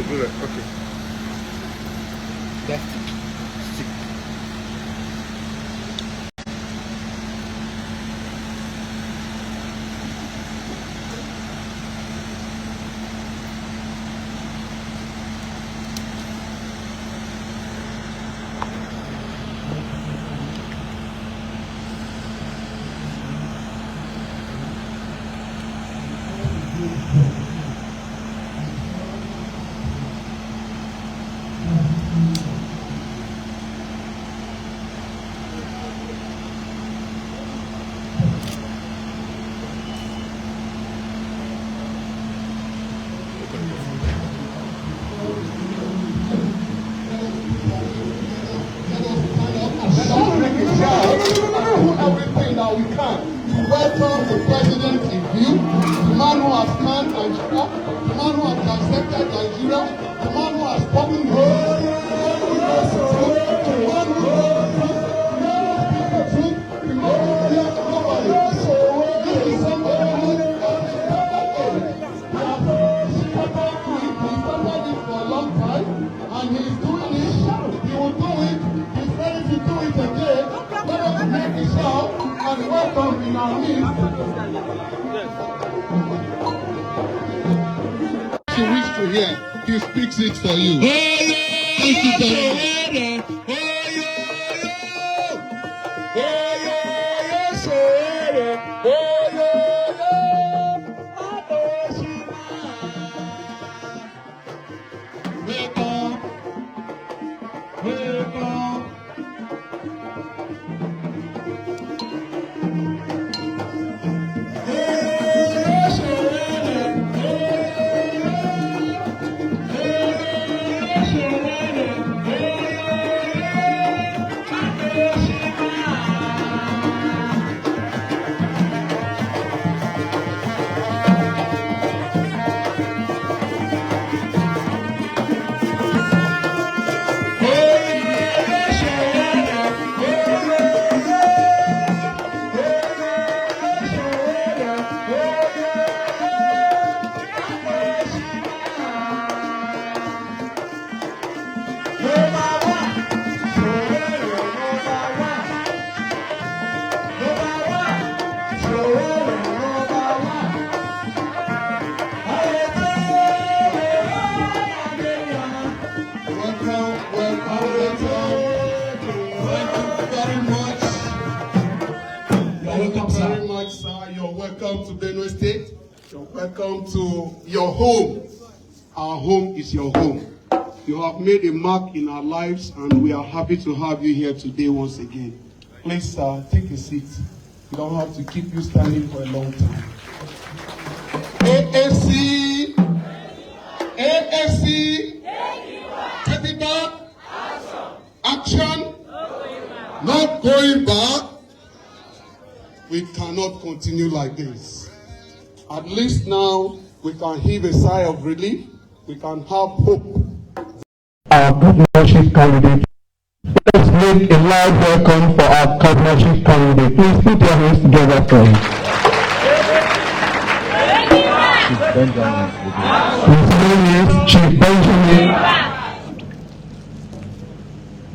Okay. That stick. Everything that we can to welcome the president in view, the man who has come Nigeria, the man who has accepted Nigeria, the man who has spoken the man who knows the truth, the man who knows the truth, the man who fears nobody. This is somebody who he started it for a long time, and he's doing it. He will do it. He's ready to do it again. Let us make a shout and welcome in our midst. If you wish to hear, he speaks it for you. Thank you very much. Welcome to Benue State. You're welcome to your home. Our home is your home. You have made a mark in our lives, and we are happy to have you here today once again. Please take a seat. We don't have to keep you standing for a long time. AAC, AAC, take it back. Action, not going back. We cannot continue like this. At least now we can heave a sigh of relief. We can have hope. Our governorship candidate. Let's make a loud welcome for our governorship candidate. Please put your hands together for him. His name is Chief Benjamin.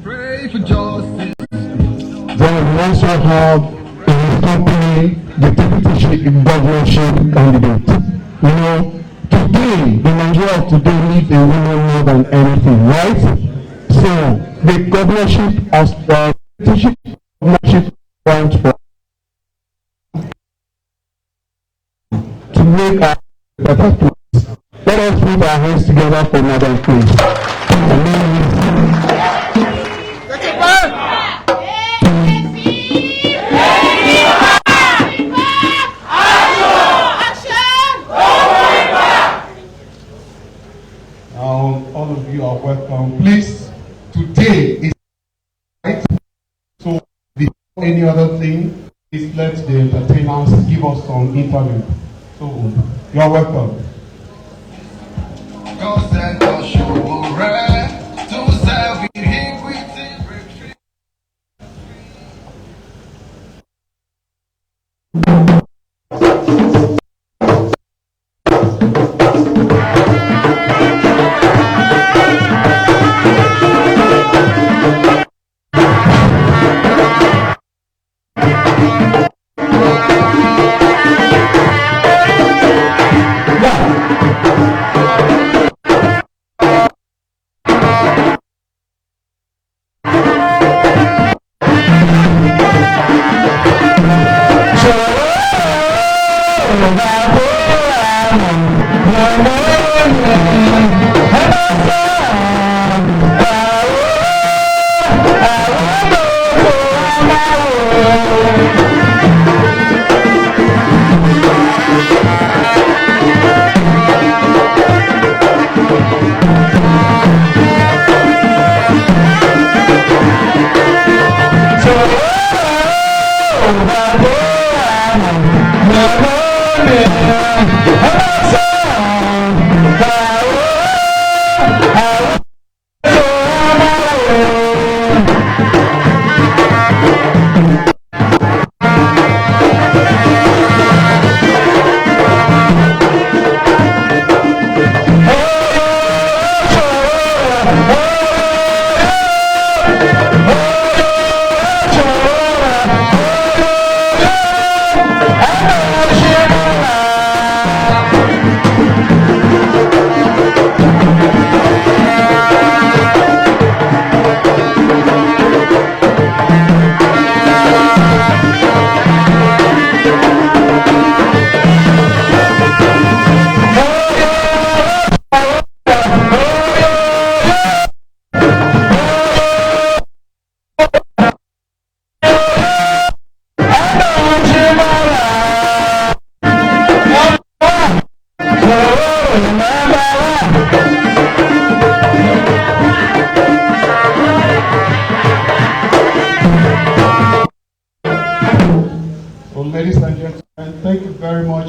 Pray for justice. Then we also have in his company the deputy governorship candidate. You know, today, the Nigeria of today needs a woman more than anything, right? So, the governorship as the governorship want for to make our better place. Let us put our hands together for Madam Please. All of you are welcome. Please, today is right. So before any other thing, please let the entertainers give us some interview. So you are welcome. God send us Sowore to serve in iniquity.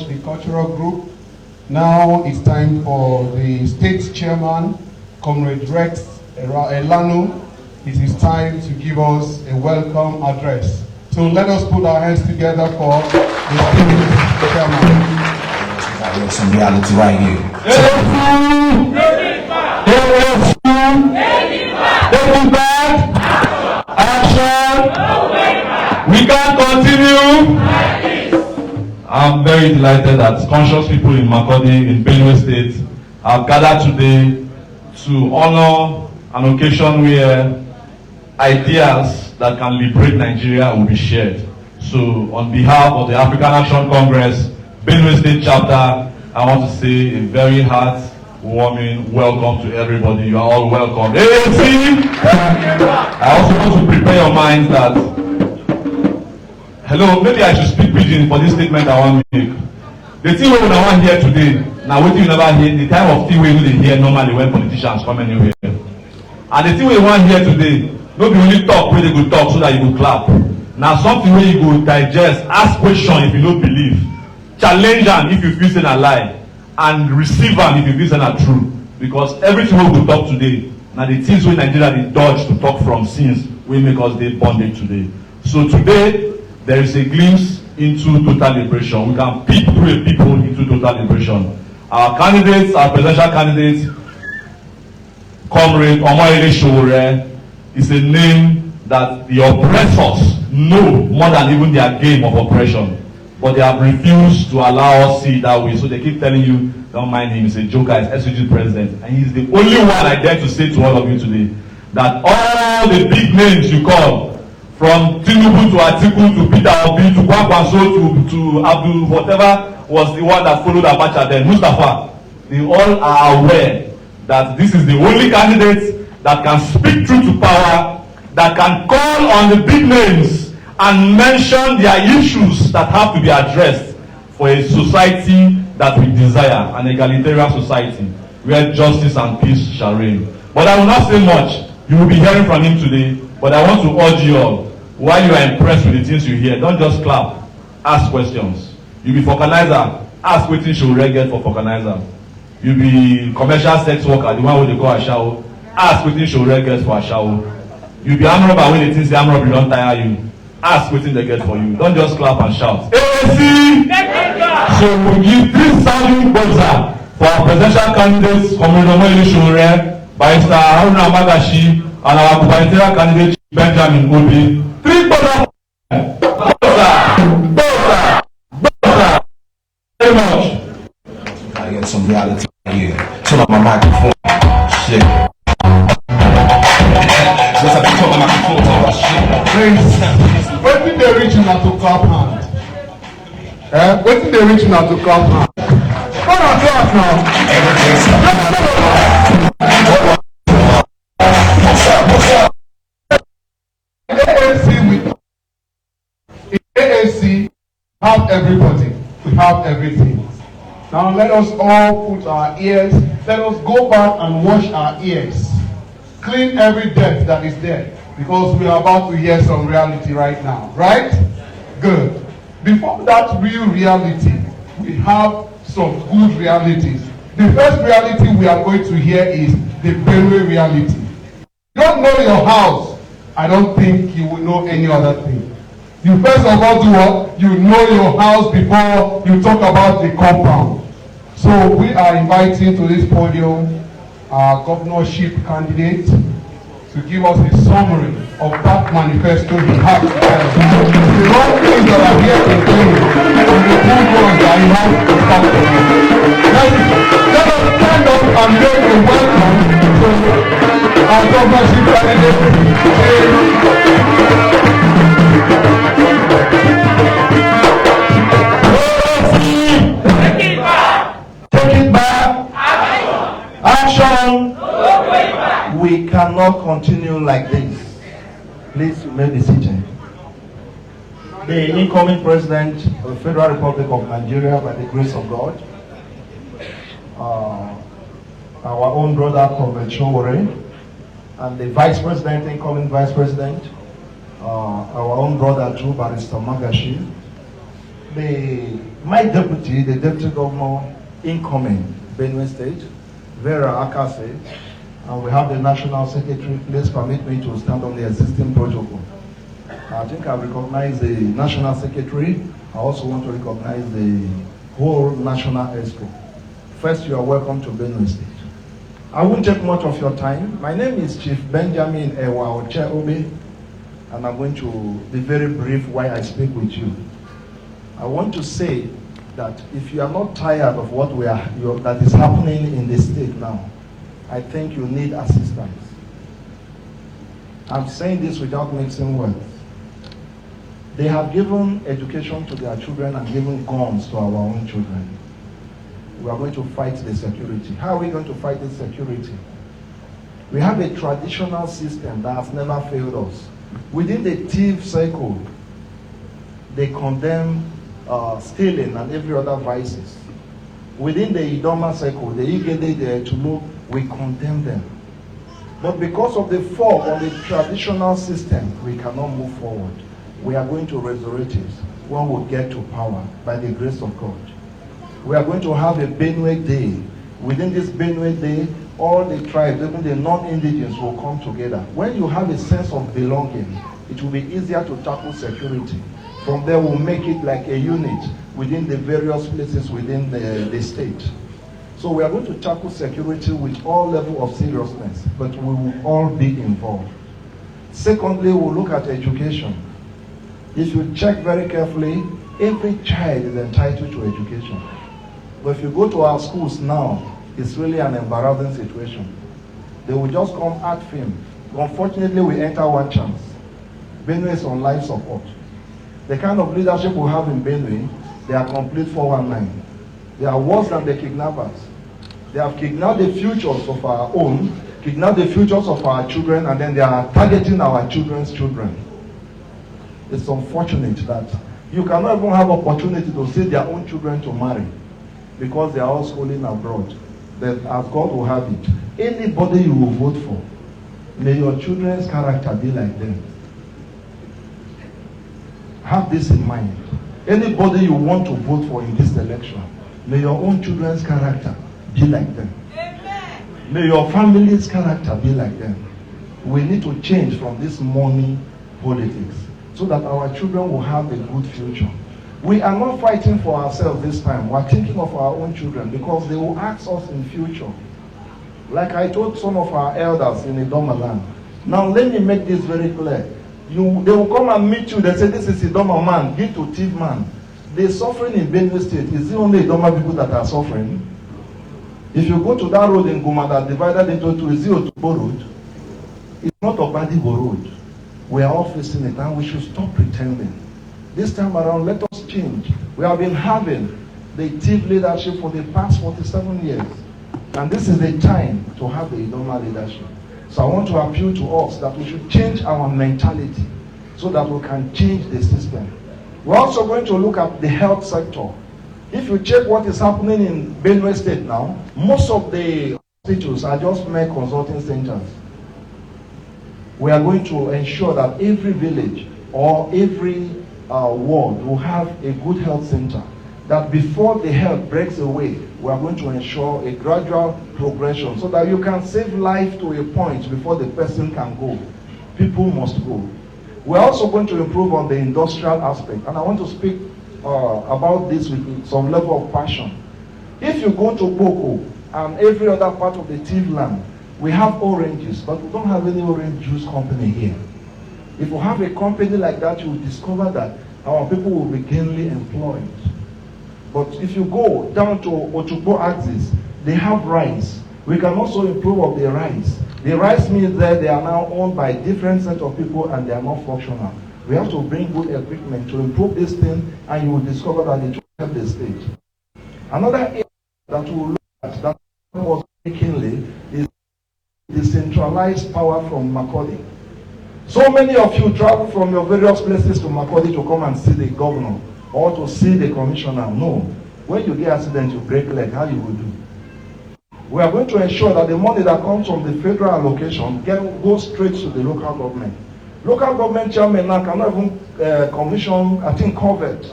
much, the cultural group. Now it's time for the state chairman, Comrade Rex Elano. It is time to give us a welcome address. So let us put our hands together for the state chairman. Got some reality right here. We can't continue. I'm very delighted that conscious people in Makurdi, in Benue State, have gathered today to honor an occasion where ideas that can liberate Nigeria will be shared. So, on behalf of the African Action Congress, Benue State chapter, I want to say a very heartwarming welcome to everybody. You are all welcome. AAC! I also want to prepare your minds that, hello, maybe I should speak pidgin for this statement I want to make. The thing we want here today, now what you never hear, the type of thing we really hear normally when politicians come anywhere. And the thing we want here today, not be only talk where they go talk so that you go clap. Now something where you go digest, ask question if you don't believe. Challenge them if you feel saying a lie, and receive them if you feel saying a true. Because everything we will talk today, now the things we Nigeria they dodge to talk from since we make us they bonded today. So today there is a glimpse into total liberation. We can peek through a people into total liberation. Our candidates, our presidential candidates, Comrade Omoyele Sowore, is a name that the oppressors know more than even their game of oppression. But they have refused to allow us see it that way. So they keep telling you, don't mind him, he's a joker, he's SUG president. And he's the only one I dare to say to all of you today that all the big names you call, from Tinubu to Atiku to Peter Obi to Kwankwaso to Abdul, whatever was the one that followed Abacha then, Mustafa, they all are aware that this is the only candidate that can speak truth to power, that can call on the big names and mention their issues that have to be addressed for a society that we desire, an egalitarian society where justice and peace shall reign. But I will not say much. You will be hearing from him today, but I want to urge you all, while you are impressed with the things you hear, don't just clap, ask questions. You be vulcanizer, ask wetin Sowore get for vulcanizer. You be commercial sex worker, the one wey they call ashawo, ask wetin Sowore get for ashawo. You be arm robber wey they think say arm robbery don tire you, ask wetin they get for you. Don't just clap and shout. AAC! So we give this sounding buzzer for our presidential candidates, Comrade Omoyele Sowore, Barrister Haruna Magashi, and our gubernatorial candidate Benjamin Obi. Three buzzer! Buzzer! Very much. I get some reality here. Turn up my microphone. Shit. Just have to turn my microphone to shit. When did they reach out to clap hand? When did they reach out to clap hand? Come on, clap now. In AAC, have everybody. We have everything. Now let us all put our ears, let us go back and wash our ears. Clean every dirt that is there. Because we are about to hear some reality right now. Right? Good. Before that real reality, we have some good realities. The first reality we are going to hear is the Benue reality. You don't know your house. I don't think you will know any other thing. You first of all do what? You know your house before you talk about the compound. So we are inviting to this podium our governorship candidate to give us a summary of that manifesto he has. The wrong things that are here to do and the good ones that he has to stop with. Let us stand up and make a welcome to our governorship candidate. We cannot continue like this. Please remain the seated. The incoming president of the Federal Republic of Nigeria, by the grace of God, our own brother, Comrade Sowore, and the vice president, incoming vice president, our own brother, too, Barrister Magashi, My deputy, the deputy governor incoming, Benue State, Vera Akase, and we have the national secretary. Please permit me to stand on the existing protocol. I think I recognize the national secretary. I also want to recognize the whole national expo. First, you are welcome to Benue State. I won't take much of your time. My name is Chief Benjamin Ewa Oche-Obe, and I'm going to be very brief while I speak with you. I want to say that if you are not tired of what that is happening in the state now, I think you need assistance. I'm saying this without mixing words. They have given education to their children and given guns to our own children. We are going to fight the security. How are we going to fight the security? We have a traditional system that has never failed us. Within the thief circle, they condemn stealing and every other vices. Within the Idoma circle, the Igede, the Tulu, we condemn them. But because of the fall of the traditional system, we cannot move forward. We are going to resurrect it when we get to power by the grace of God. We are going to have a Benue Day. Within this Benue Day, all the tribes, even the non-indigenous, will come together. When you have a sense of belonging, it will be easier to tackle security. From there, we'll make it like a unit within the various places within the state. So we are going to tackle security with all level of seriousness, but we will all be involved. Secondly, we'll look at education. If you check very carefully, every child is entitled to education. But if you go to our schools now, it's really an embarrassing situation. They will just come at film. Unfortunately, we enter one chance. Benue is on life support. The kind of leadership we have in Benue, they are complete 419. They are worse than the kidnappers. They have kidnapped the futures of our own, kidnapped the futures of our children, and then they are targeting our children's children. It's unfortunate that you cannot even have opportunity to see their own children to marry because they are all schooling abroad. But as God will have it, anybody you will vote for, may your children's character be like them. Have this in mind. Anybody you want to vote for in this election, may your own children's character be like them. Amen. May your family's character be like them. We need to change from this money politics so that our children will have a good future. We are not fighting for ourselves this time. We are thinking of our own children because they will ask us in future. Like I told some of our elders in Idoma land. Now let me make this very clear. They will come and meet you. They say, this is Idoma man, give to thief man. The suffering in Benue State, is it only Idoma people that are suffering? If you go to that road in Guma that divided into two, is it Otubo road? It's not Obadibo road. We are all facing it and we should stop pretending. This time around, let us change. We have been having the thief leadership for the past 47 years. And this is the time to have the Idoma leadership. So I want to appeal to us that we should change our mentality so that we can change the system. We're also going to look at the health sector. If you check what is happening in Benue State now, most of the hospitals are just mere consulting centers. We are going to ensure that every village or every ward will have a good health center. That before the health breaks away, we are going to ensure a gradual progression so that you can save life to a point before the person can go. People must go. We're also going to improve on the industrial aspect, and I want to speak about this with some level of passion. If you go to Boko and every other part of the Tiv land, we have oranges, but we don't have any orange juice company here. If you have a company like that, you will discover that our people will be gainfully employed. But if you go down to Otukpo axis, they have rice. We can also improve on the rice. The rice mills there, they are now owned by different set of people and they are not functional. We have to bring good equipment to improve this thing and you will discover that it will help the state. Another area that we will look at that was keenly is the centralized power from Makurdi. So many of you travel from your various places to Makurdi to come and see the governor or to see the commissioner. No. When you get accident, you break leg, how you will do? We are going to ensure that the money that comes from the federal allocation goes straight to the local government. Local government chairman now cannot even commission, I think, covered.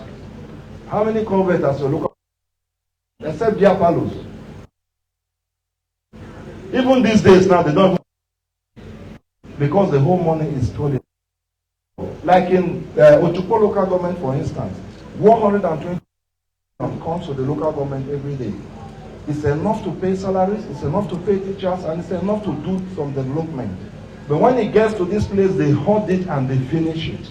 How many converts has your local except beer parlors? Even these days now, they don't, because the whole money is stolen. Like in Otukpo local government, for instance, 120 comes to the local government every day. It's enough to pay salaries, it's enough to pay teachers, and it's enough to do some development. But when it gets to this place, they hoard it and they finish it.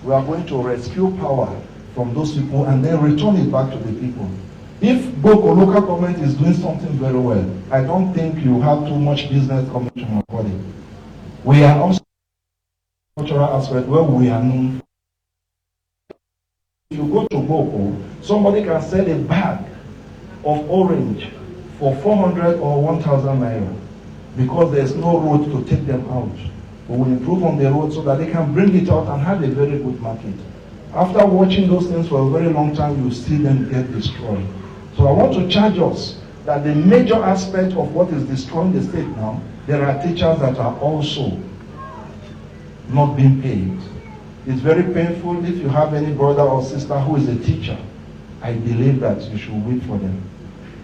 We are going to rescue power from those people and then return it back to the people. If Boko local government is doing something very well, I don't think you have too much business coming to Makurdi. We are also cultural aspect where we are known. If you go to Boko, somebody can sell a bag of orange for 400 or 1,000 naira because there's no road to take them out. We will improve on the road so that they can bring it out and have a very good market. After watching those things for a very long time, you see them get destroyed. So I want to charge us that the major aspect of what is destroying the state now, there are teachers that are also not being paid. It's very painful if you have any brother or sister who is a teacher. I believe that you should wait for them.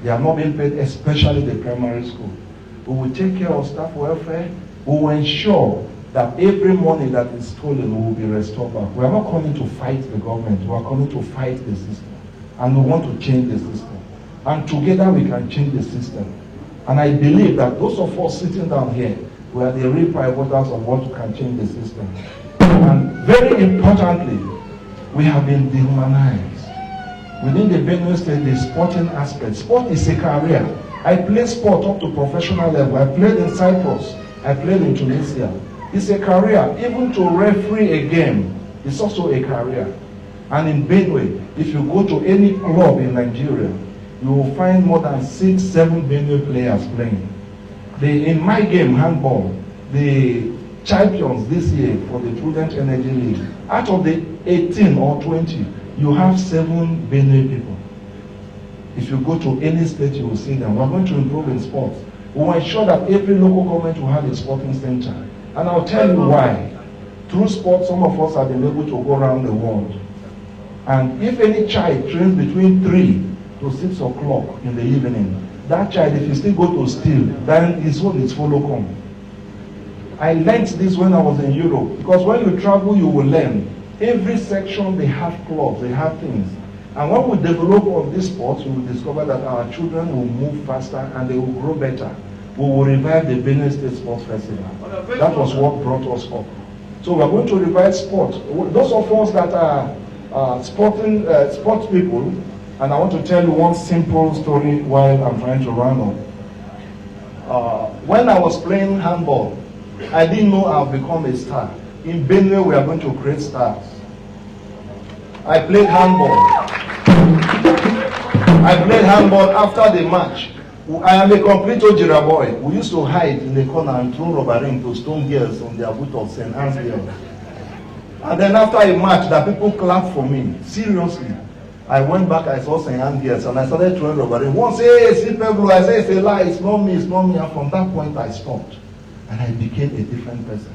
They are not being paid, especially the primary school. We will take care of staff welfare. We will ensure that every money that is stolen will be restored back. We are not coming to fight the government. We are coming to fight the system. And we want to change the system. And together we can change the system. And I believe that those of us sitting down here, we are the real promoters of what can change the system. And very importantly, we have been dehumanized. Within the Benue State, the sporting aspect. Sport is a career. I play sport up to professional level. I played in Cyprus. I played in Tunisia. It's a career. Even to referee a game is also a career. And in Benue, if you go to any club in Nigeria, you will find more than 6, 7 Benue players playing. In my game, handball, the champions this year for the Prudent Energy League, out of the 18 or 20, you have 7 Benue people. If you go to any state, you will see them. We're going to improve in sports. We will ensure that every local government will have a sporting center. And I'll tell you why. Through sports, some of us have been able to go around the world. And if any child trains between 3 to 6 o'clock in the evening, that child, if he still go to steal, then his own is follow come. I learned this when I was in Europe, because when you travel, you will learn. Every section, they have clubs, they have things. And when we develop on this sport, we will discover that our children will move faster and they will grow better. We will revive the Benue State Sports Festival. That was what brought us up. So we are going to revive sport. Those of us that are sports people, and I want to tell you one simple story while I'm trying to round up. When I was playing handball, I didn't know I'll become a star. In Benue, we are going to create stars. I played handball. After the match. I am a complete Ojira boy. We used to hide in the corner and throw rubber ring to stone girls on their boot of St. Anne's girls. And then after a match, that people clapped for me. Seriously. I went back, I saw St. Anne's girls, and I started throwing rubber ring. One say, hey, see Pablo. I say, it's a lie. It's not me. It's not me. And from that point, I stopped. And I became a different person.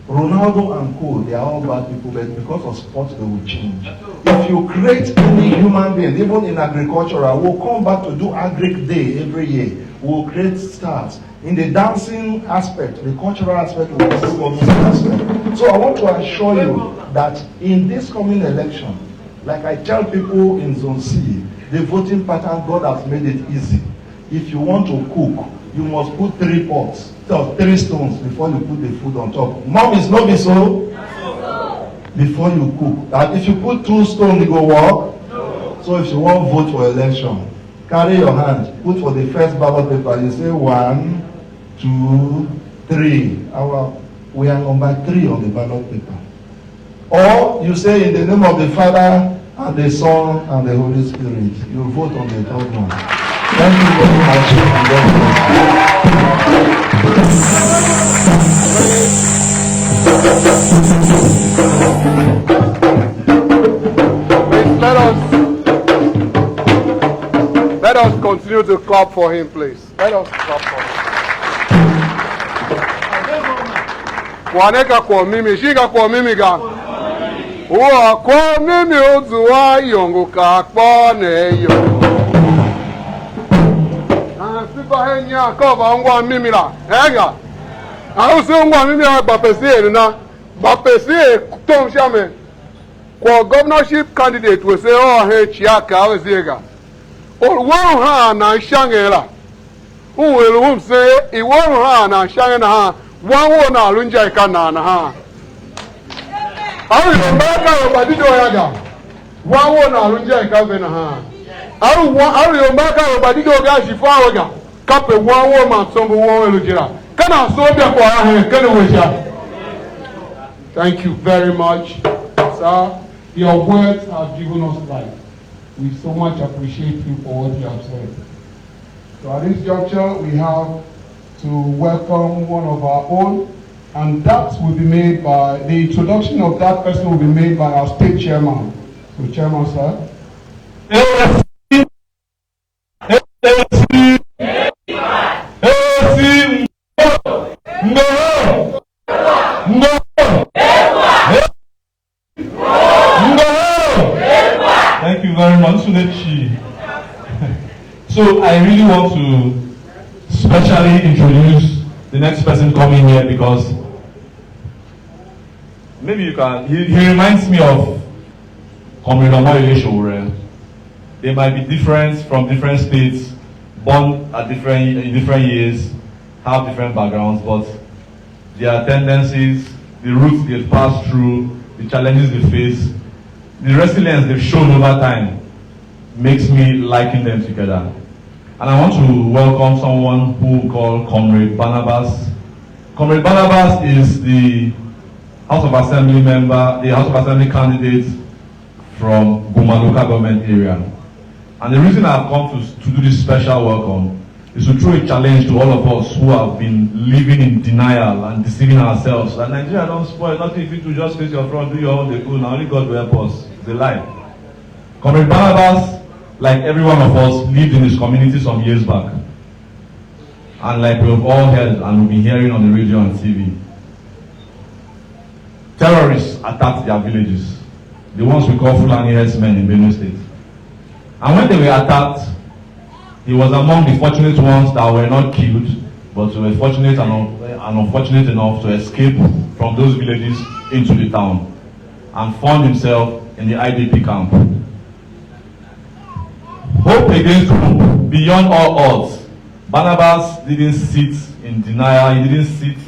Ronaldo and co, they are all bad people, but because of sports, they will change. If you create any human being, even in agriculture, we'll come back to do Agric Day every year. We'll create stars. In the dancing aspect, the cultural aspect, we'll do the aspect. So I want to assure you that in this coming election, like I tell people in Zone C, the voting pattern, God has made it easy. If you want to cook, you must put 3 pots. So 3 stones before you put the food on top. Mom is not be so? Before you cook. And if you put 2 stones, it go work? No. So if you want to vote for election, carry your hand. Put for the first ballot paper. You say 1, 2, 3. We are number 3 on the ballot paper. Or you say in the name of the Father and the Son and the Holy Spirit. You vote on the 3rd one. Thank you very much. And God bless. Let us continue to clap for him, please. Let us clap for him. Waneka kwa mimi, shika kwa mimi ga. Wakwa mimi uzuwa yongo kakpone yo. Sipa henya koba ngwa mimi la. Ega. Ausi ngwa mimi la bapesi na. Bapesi tom shame. Kwa governorship candidate we say oh he chiaka awezega. O won ha na shangela. Uwelu hum say I won ha na shangena ha. Wan na lunja ikana na ha. Aru yombaka obadido yaga. Wan na lunja ikavena ha. Aru yombaka obadido ga shifa waga. Kape wan ma sombo wan elujira. Kana so bia kwa ha kana weja. Thank you very much, sir. Your words have given us life. We so much appreciate you for what you have said. So at this juncture, we have to welcome one of our own, and that will be made by, the introduction of that person will be made by our state chairman. So chairman, sir. Thank you very much, Sunechi. So I really want to specially introduce the next person coming here because maybe you can, he reminds me of Comrade Omoyele Sowore. They might be different from different states, born at in different years, have different backgrounds, but their tendencies, the routes they've passed through, the challenges they face, the resilience they've shown over time makes me liken them together. And I want to welcome someone who we call Comrade Barnabas. Comrade Barnabas is the House of Assembly member, the House of Assembly candidate from Guma local government area. And the reason I've come to do this special welcome is to throw a challenge to all of us who have been living in denial and deceiving ourselves. That Nigeria don't spoil, nothing if you to just face your front, do your own, they go, now only God will help us. It's a lie. Comrade Barnabas, like every one of us, lived in his community some years back. And like we've all heard and we've been hearing on the radio and TV, terrorists attacked their villages. The ones we call Fulani herdsmen in Benue State. And when they were attacked, he was among the fortunate ones that were not killed, but were fortunate and unfortunate enough to escape from those villages into the town and found himself in the IDP camp. Hope against hope, beyond all odds. Barnabas didn't sit in denial, he didn't sit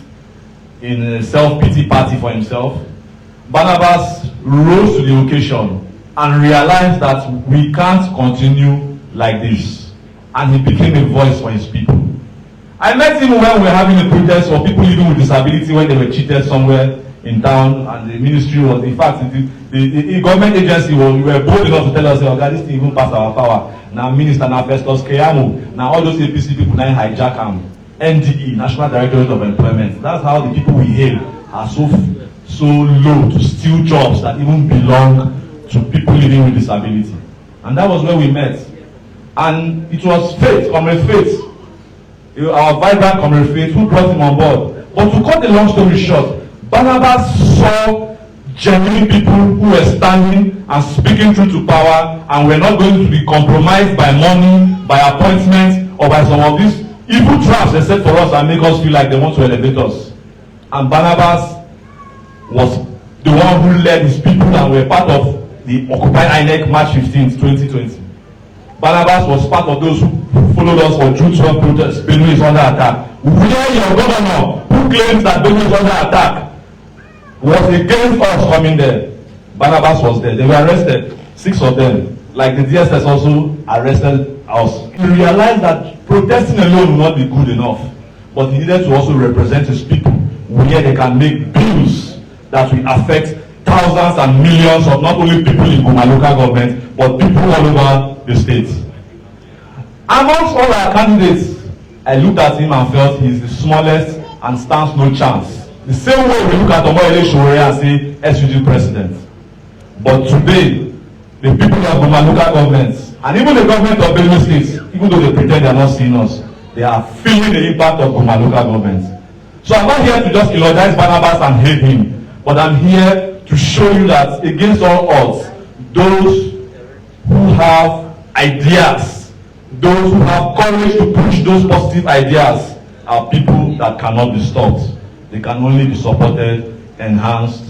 in a self-pity party for himself. Barnabas rose to the occasion and realized that we can't continue like this. And he became a voice for his people. I met him when we were having a protest for people living with disability when they were cheated somewhere in town, and the ministry was, in fact, the government agency was, we were bold enough to tell us, oh God, this thing even passed our power. Now Minister, now Festus Keyamo, now all those APC people now hijack them. NDE, National Directorate of Employment. That's how the people we hail are so low to steal jobs that even belong to people living with disability. And that was where we met. And it was Faith, Comrade Faith, our vibrant Comrade Faith, who brought him on board. But to cut the long story short, Barnabas saw genuine people who were standing and speaking truth to power and were not going to be compromised by money, by appointments, or by some of these evil traps they set for us and make us feel like they want to elevate us. And Barnabas was the one who led his people and were part of the Occupy INEC March 15th, 2020. Barnabas was part of those who followed us for June 12 protests. Benue is under attack. Where your governor, who claims that Benue is under attack, was against us coming there. Barnabas was there. They were arrested, 6 of them. Like the DSS also arrested us. He realized that protesting alone will not be good enough, but he needed to also represent his people where they can make bills that will affect thousands and millions of not only people in Guma local government, but people all over the state. Amongst all our candidates, I looked at him and felt he's the smallest and stands no chance. The same way we look at Omoyele Sowore and say SUG president. But today, the people of Guma local governments, and even the government of Benue State, even though they pretend they are not seeing us, they are feeling the impact of Guma local governments. So I'm not here to just eulogize Barnabas and hate him, but I'm here to show you that against all odds, those who have ideas, those who have courage to push those positive ideas are people that cannot be stopped. They can only be supported, enhanced,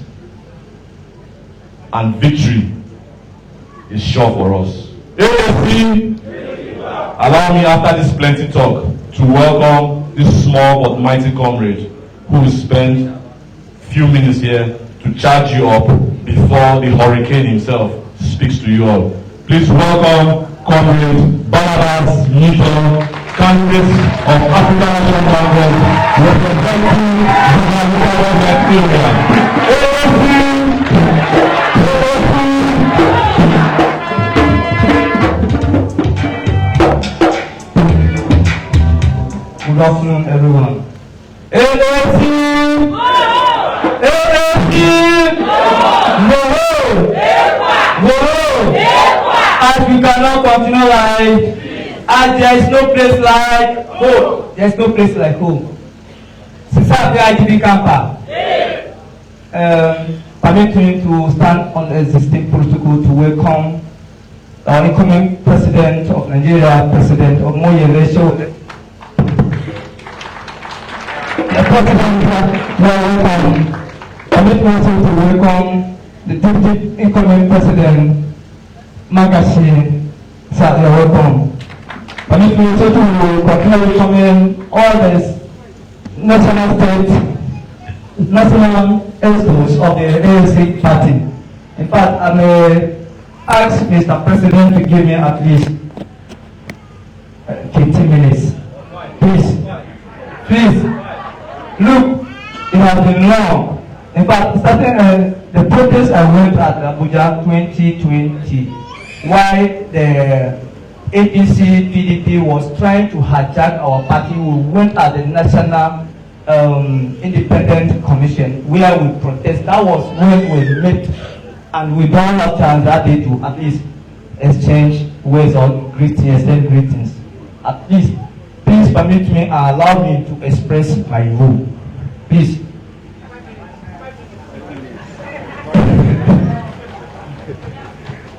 and victory is sure for us. AAC, allow me after this plenty talk to welcome this small but mighty comrade who will spend few minutes here to charge you up before the hurricane himself speaks to you all. Please welcome Comrade Barnabas Newton, candidate of African National Congress, representing the Nigeria. Good afternoon, everyone. AAC! AAC! No! As we cannot continue life, as there is no place like home, there is no place like home. Since I am the IDP camper, permit me to stand on the existing protocol to welcome our incoming President of Nigeria, President Omoyele Sowore. The President welcome. Permit me also to welcome the Deputy Incoming President, Magashi. Sir, welcome. Permit me also to welcome all the national experts of the AacParty. In fact, I may ask Mr. President to give me at least 15 minutes. Please. Look, it has been long. In fact, starting the protest I went at Abuja 2020, while the APC PDP was trying to hijack our party, we went at the National Independent Commission where we protest. That was when we met, and we don't have chance that day to at least exchange words or greetings. At least, please permit me and allow me to express my view. Please.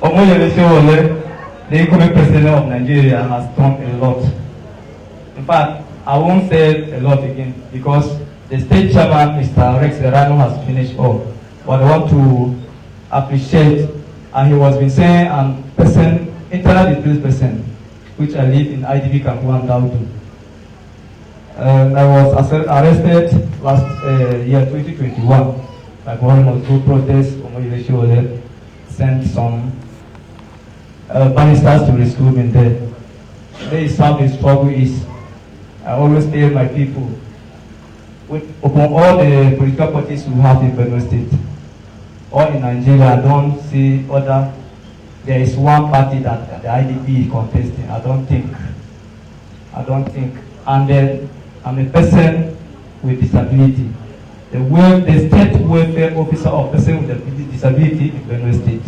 Omoyele Sowore, the incoming president of Nigeria, has done a lot. In fact, I won't say a lot again because the state chairman, Mr. Rex Erano, has finished all. But I want to appreciate, and he was been saying, internal displaced person, which I live in IDP Camp 1 Daudu. I was arrested last year 2021. My body was go protest. Omoyele Sowore sent some barristers to rescue me there. There is how the struggle is. I always tell my people, upon all the political parties we have in Benue State, or in Nigeria, I don't see other. There is one party that the IDP is contesting. I don't think. And then I'm a person with disability. The state welfare officer of person with a disability in Benue State.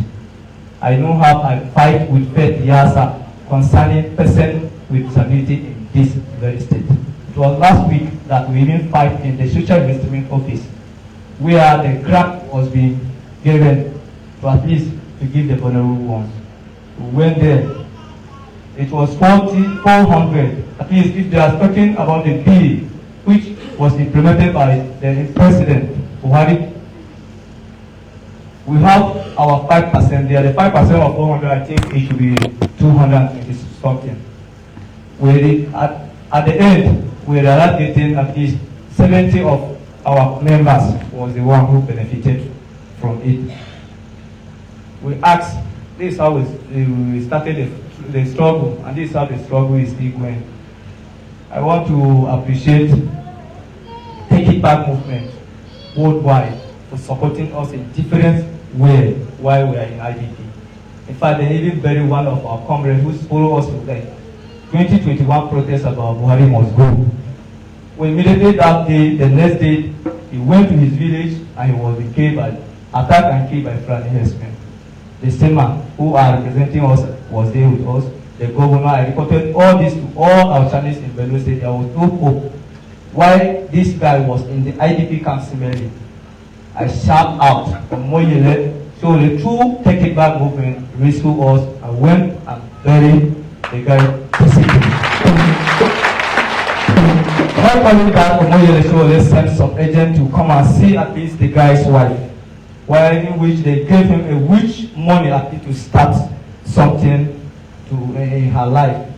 I know how I fight with Faith Yasa concerning person with disability in this very state. It was last week that we even fight in the social investment office, where the grant was being given to at least to give the vulnerable ones. We went there. It was 400. At least if they are talking about the bill which was implemented by the President Buhari, we have our 5% there. The 5% of 400, I think it should be 220 something. At the end, we are getting at least 70 of our members was the one who benefited from it. We asked, this is how we started the struggle, and this is how the struggle is still going. I want to appreciate Take It Back movement worldwide for supporting us in different ways while we are in IDP. In fact, they even buried one of our comrades who followed us to the 2021 protest about Buhari must go. We immediately that day, the next day, he went to his village and he was attacked and killed by Fulani herdsmen. The same man who are representing us was there with us. The governor, I reported all this to all our channels in Benue State. There was no hope. Why this guy was in the IDP camp similarly. I shout out Omoyele. So the true take it back movement rescued us and went and buried the guy physically. Not only that, Omoyele Sowore sent some agent to come and see at least the guy's wife, while in which they gave him a witch money at least to start something in her life.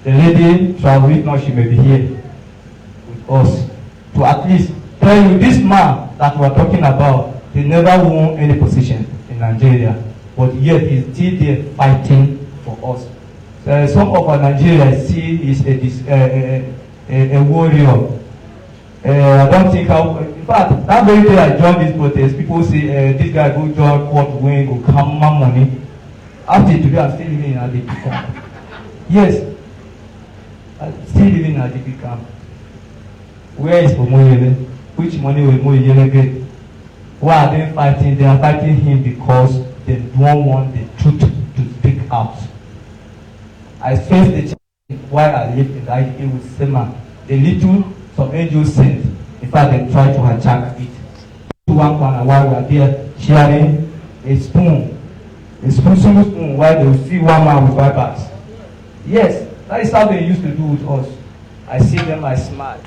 The lady traveled, if not she may be here with us to at least tell you this man that we are talking about, he never won any position in Nigeria, but yet he's still there fighting for us. Some of our Nigerians see he's a warrior. I don't think in fact, that very day I joined this protest, people say this guy go join court win, go come money. After today, I'm still living in AacParty camp. Yes, I'm still living in AacParty camp. Where is Omoyele? Which money will Omoyele get? Why are they fighting? They are fighting him because they don't want the truth to speak out. I faced the challenge while I lived in the IDP with Sema. The little some angels sent. In fact, they tried to hijack it. One corner while we are there sharing a spoon. A single spoon while they will see one man with five bags. Yes, that is how they used to do with us. I see them, I smile.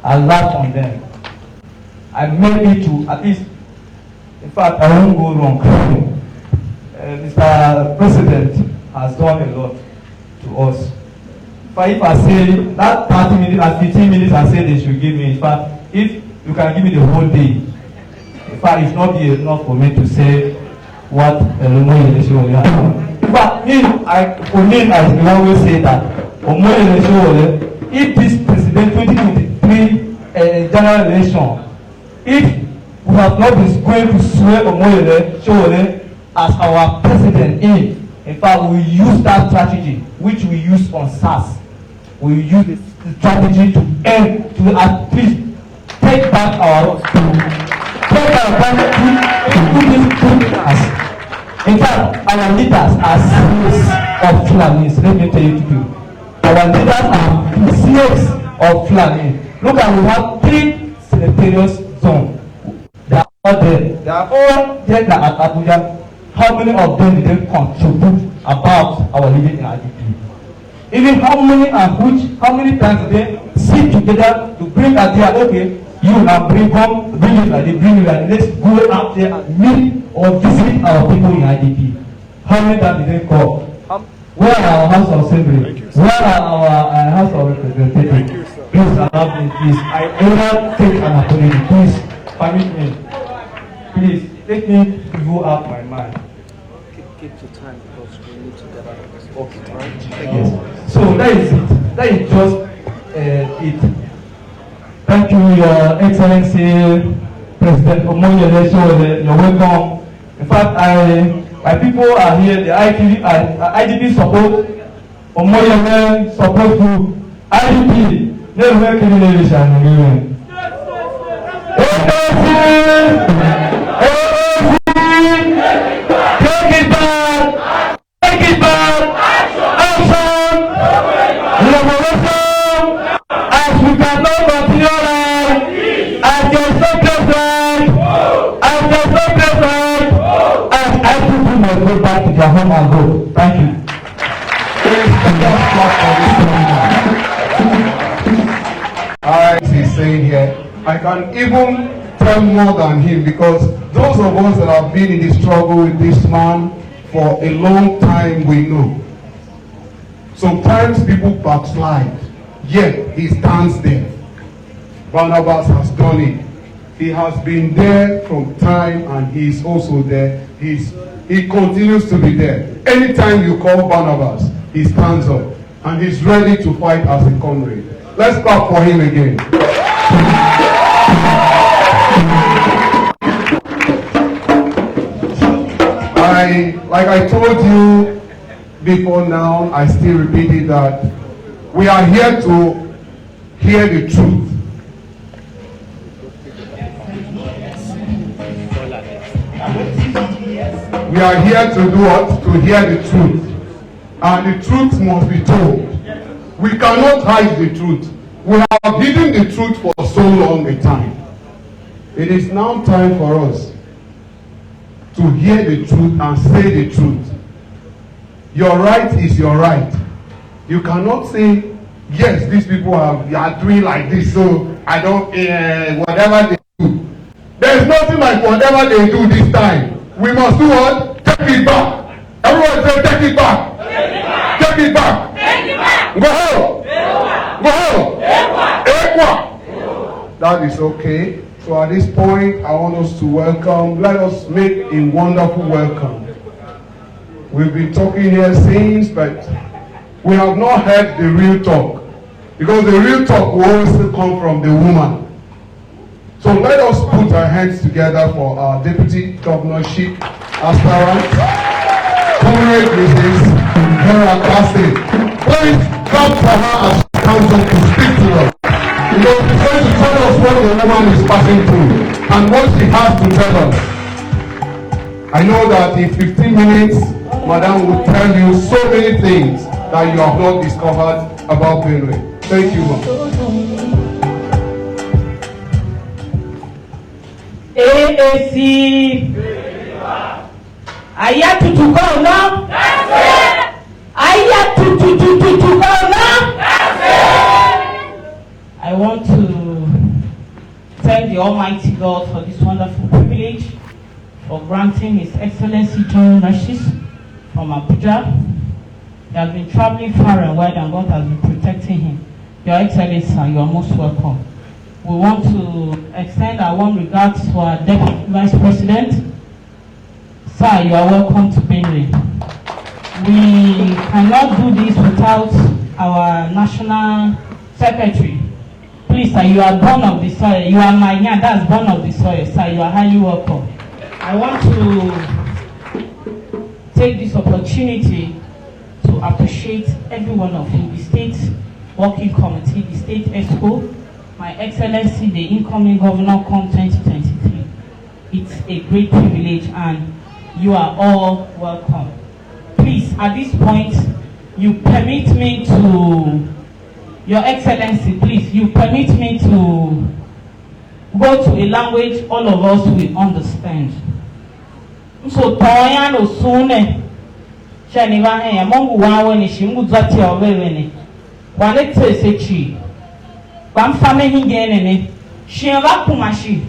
I laugh on them. I made it to at least, in fact, I won't go wrong. Mr. President has done a lot to us. But if I say that 30 minutes and 15 minutes I say they should give me, in fact, if you can give me the whole day, in fact, it's not be enough for me to say what Omoyele Sowore has done. In fact, for me, I will always say that Omoyele Sowore, if this president 2023 general election, if we have not been going to swear Omoyele Sowore as our president in fact, we use that strategy which we use on SARS. We use the strategy to end, to at least take back our country, to put this as. In fact, our leaders are slaves of Fulanis. Let me tell you to you. Our leaders are slaves of Fulani. Look at, we have 3 senatorial zones. They are all there. They are all there at Abuja. How many of them did they contribute about our living in IDP? Even how many times did they sit together to bring idea, okay, you now bring it like let's go out there and meet or visit our people in IDP. How many times did they call? Where are our House of Assembly? Where are our House of Representatives? Please allow me, please. I ever take an apology. Please permit me. Please let me go out my mind. Keep the time because we need to get out of this. Okay, right? Yes. So that is it. That is just it. Thank you, Your Excellency, President Omoyele Sowore. You're welcome. In fact, my people are here. The IDP support Omoyele, support you. IDP, never make any relation. Take it back. Action. Liberation. As we cannot continue life. As your subject right. As your subject right. As I people must go back to their home and go. Thank you. Alright, he's saying here, I can even tell more than him because those of us that have been in the struggle with this man for a long time, we know. Sometimes people backslide, yet he stands there. Barnabas has done it. He has been there from time and he's also there. He continues to be there. Anytime you call Barnabas, he stands up and he's ready to fight as a comrade. Let's clap for him again. Like I told you before now, I still repeat it that we are here to hear the truth. We are here to do what? To hear the truth. And the truth must be told. We cannot hide the truth. We have hidden the truth for so long a time. It is now time for us to hear the truth and say the truth. Your right is your right. You cannot say, yes, these people are doing like this, so I don't, whatever they do. There is nothing like whatever they do this time. We must do what? Take it back. Everyone say, take it back. Take it back. Take it back. Go home. Go home. That is okay. So at this point, I want us to welcome, let us make a wonderful welcome. We've been talking here since, but we have not heard the real talk. Because the real talk will always come from the woman. So let us put our hands together for our deputy governorship aspirant, Comrade Mrs. AacParty. Please come for her as she comes up to speak to us. You know, she's going to tell us what the woman is passing through and what she has to tell us. I know that in 15 minutes, Madam will tell you so many things that you have not discovered about Benue. Thank you, ma'am. AAC. Aya to go now. Aya to go now. I want to thank the Almighty God for this wonderful privilege, for granting His Excellency John Rashis from Abuja. He has been traveling far and wide and God has been protecting him. Your Excellency, you are most welcome. We want to extend our warm regards to our Deputy Vice President. Sir, you are welcome to Benue. We cannot do this without our National Secretary. Please, sir, you are born of the soil. You are my yan, that's born of the soil. Sir, you are highly welcome. I want to take this opportunity to appreciate every one of you, the State Working Committee, the State EXCO, My Excellency, the incoming Governor come 2023. It's a great privilege and you are all welcome. Please, at this point, you permit me to, Your Excellency, please, you permit me to go to a language all of us will understand. So, Toya no sune, Shaniva he amongu wawe ni shimu zati ya wewe ni. Wanete sechi. Bamfame hingene ni. Shienga kumashi.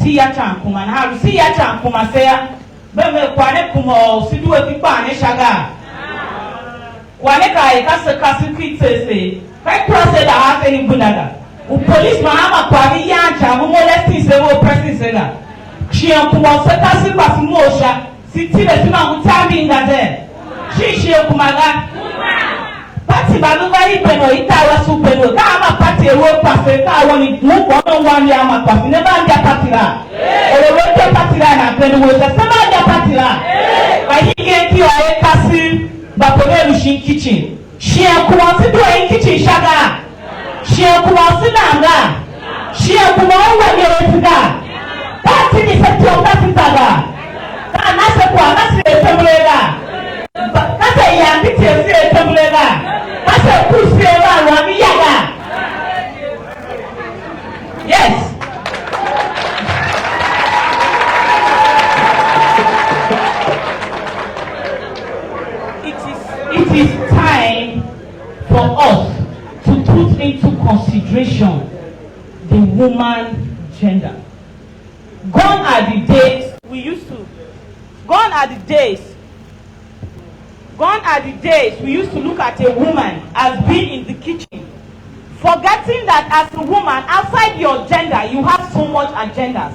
Siya chankuma na haru. Siya chankuma seya. Bebe kwane kumo siduwe kipane shaga. Kwane kase kwite se. Kai prase da hase himbunaga. Police mahama kwani yancha. Molesti se wo presi se na. Shiyan kumo se kasi pasi mosha. Sitile sima mutami ngaze. Shiyan kumaga. Party baluba ipeno itawa supeno. Kama party ewe pase. Kawa ni mukono wani ama pasi. Neba anja patira. Ewe patira na penu wosa. Sema anja patira. Bahige kiwa kasi. Bapone lushin kitchen. Shiyan kumo si duwa in kitchen shaga. Shiyan kumo si nanga. Shiyan kumo uwe nyeretuga. Party ni septiyo kasi taga. Nase kwa nasi etemulega. Nase yambiti esi etemulega. Nase kusi eva wami yaga. Yes. It is time for us to put into consideration the woman gender. Gone are the days we used to. Gone are the days we used to look at a woman as being in the kitchen, forgetting that as a woman, outside your gender, you have so much agendas.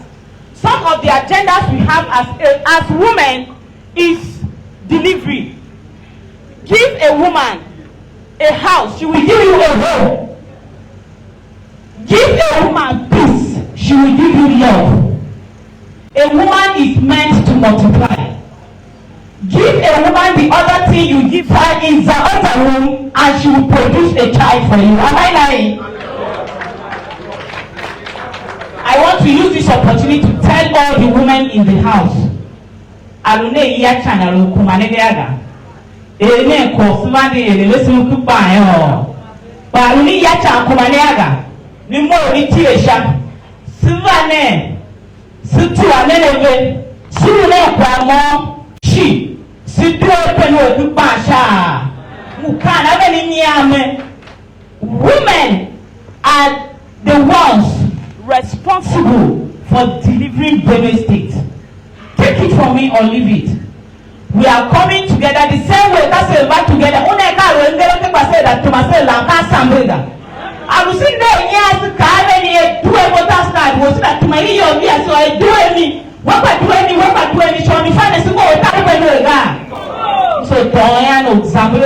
Some of the agendas we have as women is delivery. Give a woman a house, she will give you a home. Give a woman peace, she will give you love. A woman is meant to multiply. Give a woman the other thing you give her in the other room and she will produce a child for you. Am I lying? I want to use this opportunity to tell all the women in the house. Alune iya chana lo kumanege aga. Ene ko sumande ene lesu kupa yo. Ba alune iya chana kumanege aga. Ni mo ni ti esha. Sivane Neneve, Sule Kwamo, she, Sidro Peno, Basha, Mukana, Niame. Women are the ones responsible for delivering Benue State. Take it from me or leave it. We are coming together the same way. That's a back together. I was in there, yes, do a voter start. Was that to my ear, so I do any. What I do any, show me finance to go. So, Toyano, Zambo,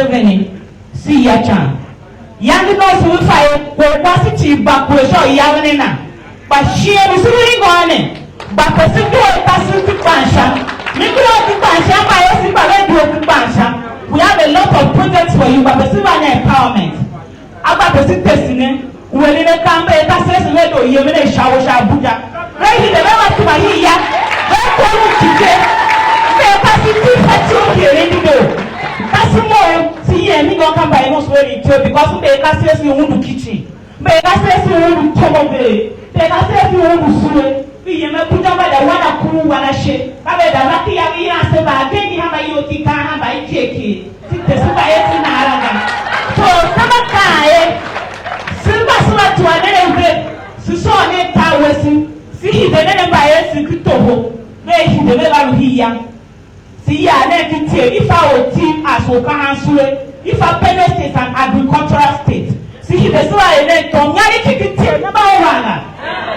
see ya chan. Young girls will fire, were positive back with your Yavanina. But she is really gone. But the single person to Pansha, we have a lot of projects for you, but the civil empowerment. About the citizen, we will in a campaign that says, let go, you may shower Buddha. Right in the level to my ear, very cool today. They are passing here in the door. That's more. See, and we don't come by most very too because they can say you want to kitchen. They can say you want to top they can say you want to sue. We may put up the one a cool one a shit. I bet the lucky answer by getting him by your tea can by Jackie. The super in Aragon. So, some of Silver to an end, Susone Towers, see the name by a secret toho, where he never here. See, I let it tell if our team as Okan Sue, if our Benue State an agricultural state. See, the so I let Tom Yaki tell number one.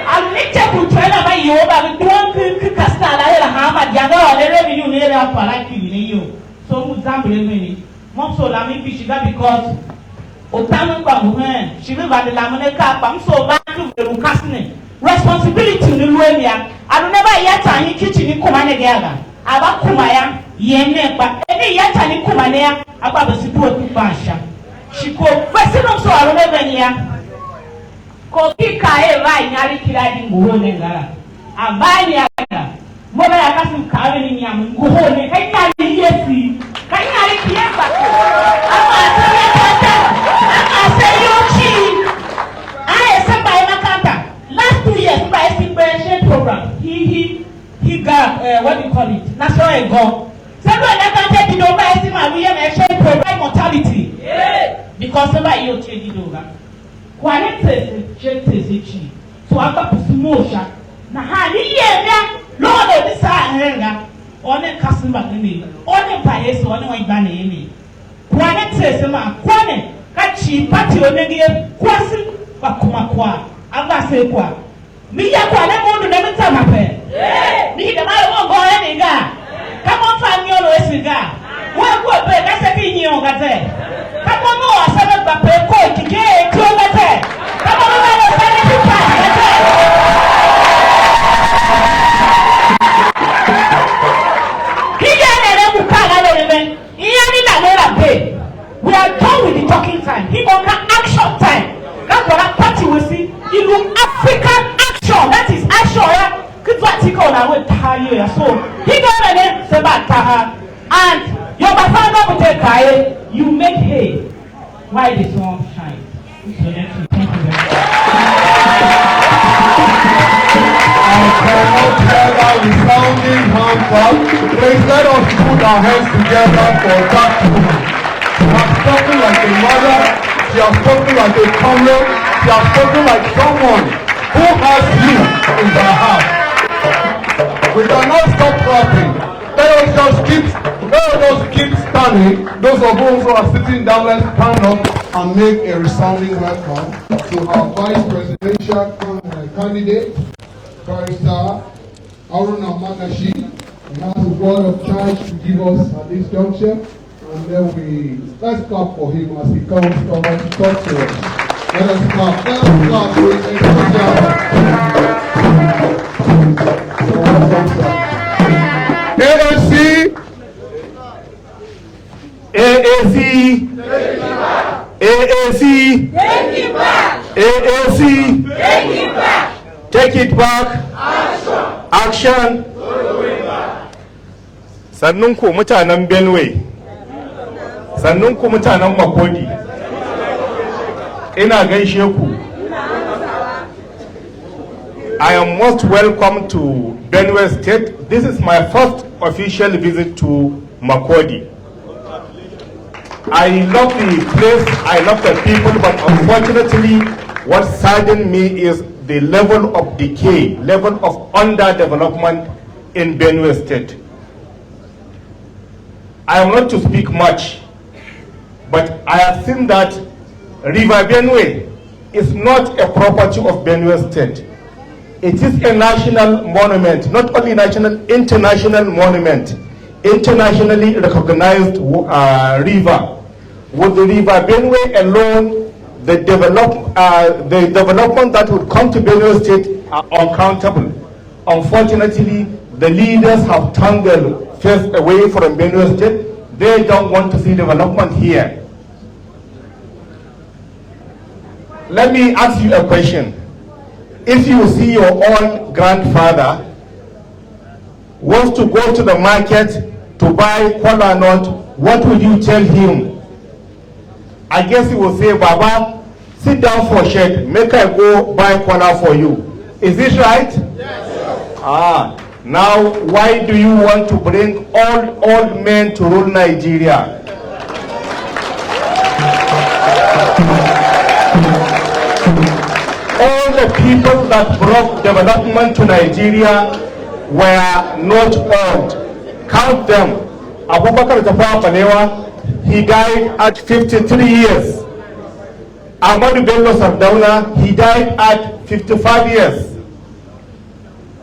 I'll let you to tell about you about the one Castala, Hamad, Yaga, the revenue near up like you. So, Muzambi, Momso Lami Fishiga because. Otamu Bamuhen, she live at the Lamoneka, so back to the Lucasne. Responsibility in the Luania. I don't never yet any kitchen in Kumanega. About Kumaya, Yene, but any yet any Kumanea about the support to Basha. She called President also a Rovenia. Kokika, right, Narikira in Guhonega. Abania, Mother, I got some carrying Yam, Guhone, I can't see. Last 2 years, by a program, he got what do you call it? National Go. Several other you know, by a program mortality. Because somebody you change it over. Quality change so I got to motion. Now, Lord of this area. On a customer name, on a bias, on a banner. Quanet says, Quanet, Kachi, Patti, Onega, Quasi, Bakumakwa, Avasequa. Me, I want to never tell my pen. Me, the man won't go any guy. Come on, find your way cigar. Well, what, that's a thing you got there. Come on, no, I said, but pay court to get to over. Come on, I said, we are done with the talking time. He wants action time. That's what that party will see. You look African action. That is action. Good what he called I will tell you. So he got a name Sebata and your father will take guy. You make hay while the sun shines. So thank you very much. I cannot tell our resounding hands up. Please let us put our hands together for that woman. She has spoken like a mother. She has spoken like a comrade. She has spoken like someone who has you in their heart. We cannot stop clapping. Let us just keep standing. Those of us who are sitting down, let's stand up and make a resounding welcome to our vice presidential candidate, Barrister Aruna Magashi. He has a word of charge to give us at this juncture. And then let's clap for him as he comes over to talk to us. Let us clap. With AAC, take it back. Action. Sannun ku mutanen Benue. Sannun ku mutanen Makurdi. Ina gaishe ku. I am most welcome to Benue State. This is my first official visit to Makurdi. I love the place, I love the people, but unfortunately, what saddens me is the level of decay, level of underdevelopment in Benue State. I am not to speak much, but I have seen that River Benue is not a property of Benue State. It is a national monument, not only national, international monument, internationally recognized river. With the River Benue alone, the development that would come to Benue State are uncountable. Unfortunately, the leaders have turned their face away from Benue State. They don't want to see development here. Let me ask you a question. If you see your own grandfather wants to go to the market to buy kola nut, what would you tell him? I guess he will say, Baba, sit down for shade, make I go buy kola for you. Is this right? Yes. Now why do you want to bring old men to rule Nigeria? All the people that brought development to Nigeria were not old. Count them. Abubakar Tafawa Balewa, he died at 53 years. Ahmadu Bello Sardauna, he died at 55 years.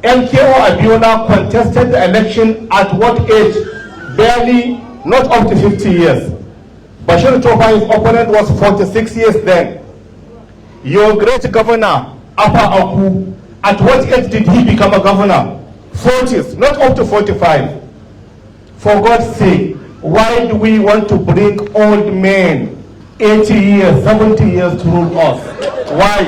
MKO Abiola contested the election at what age? Barely, not up to 50 years. Bashir Tofa, his opponent, was 46 years then. Your great governor, Apa Aku, at what age did he become a governor? 40s, not up to 45. For God's sake, why do we want to bring old men, 80 years, 70 years to rule us? Why?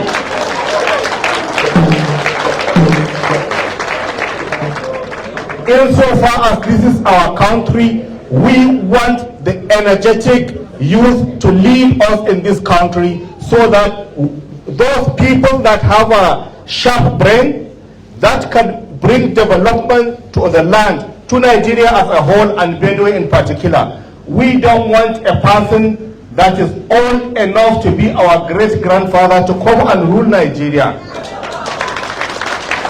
Insofar as this is our country, we want the energetic youth to lead us in this country so that those people that have a sharp brain that can bring development to the land, to Nigeria as a whole and Benue in particular. We don't want a person that is old enough to be our great-grandfather to come and rule Nigeria.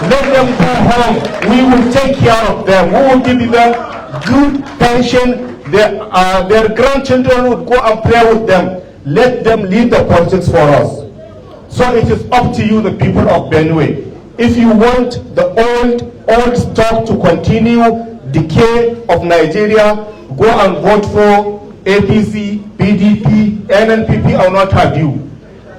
Let them go home. We will take care of them. We will give them good pension. Their grandchildren would go and play with them. Let them lead the politics for us. So it is up to you, the people of Benue. If you want the old stock to continue decay of Nigeria, go and vote for APC, PDP, NNPP, I will not have you.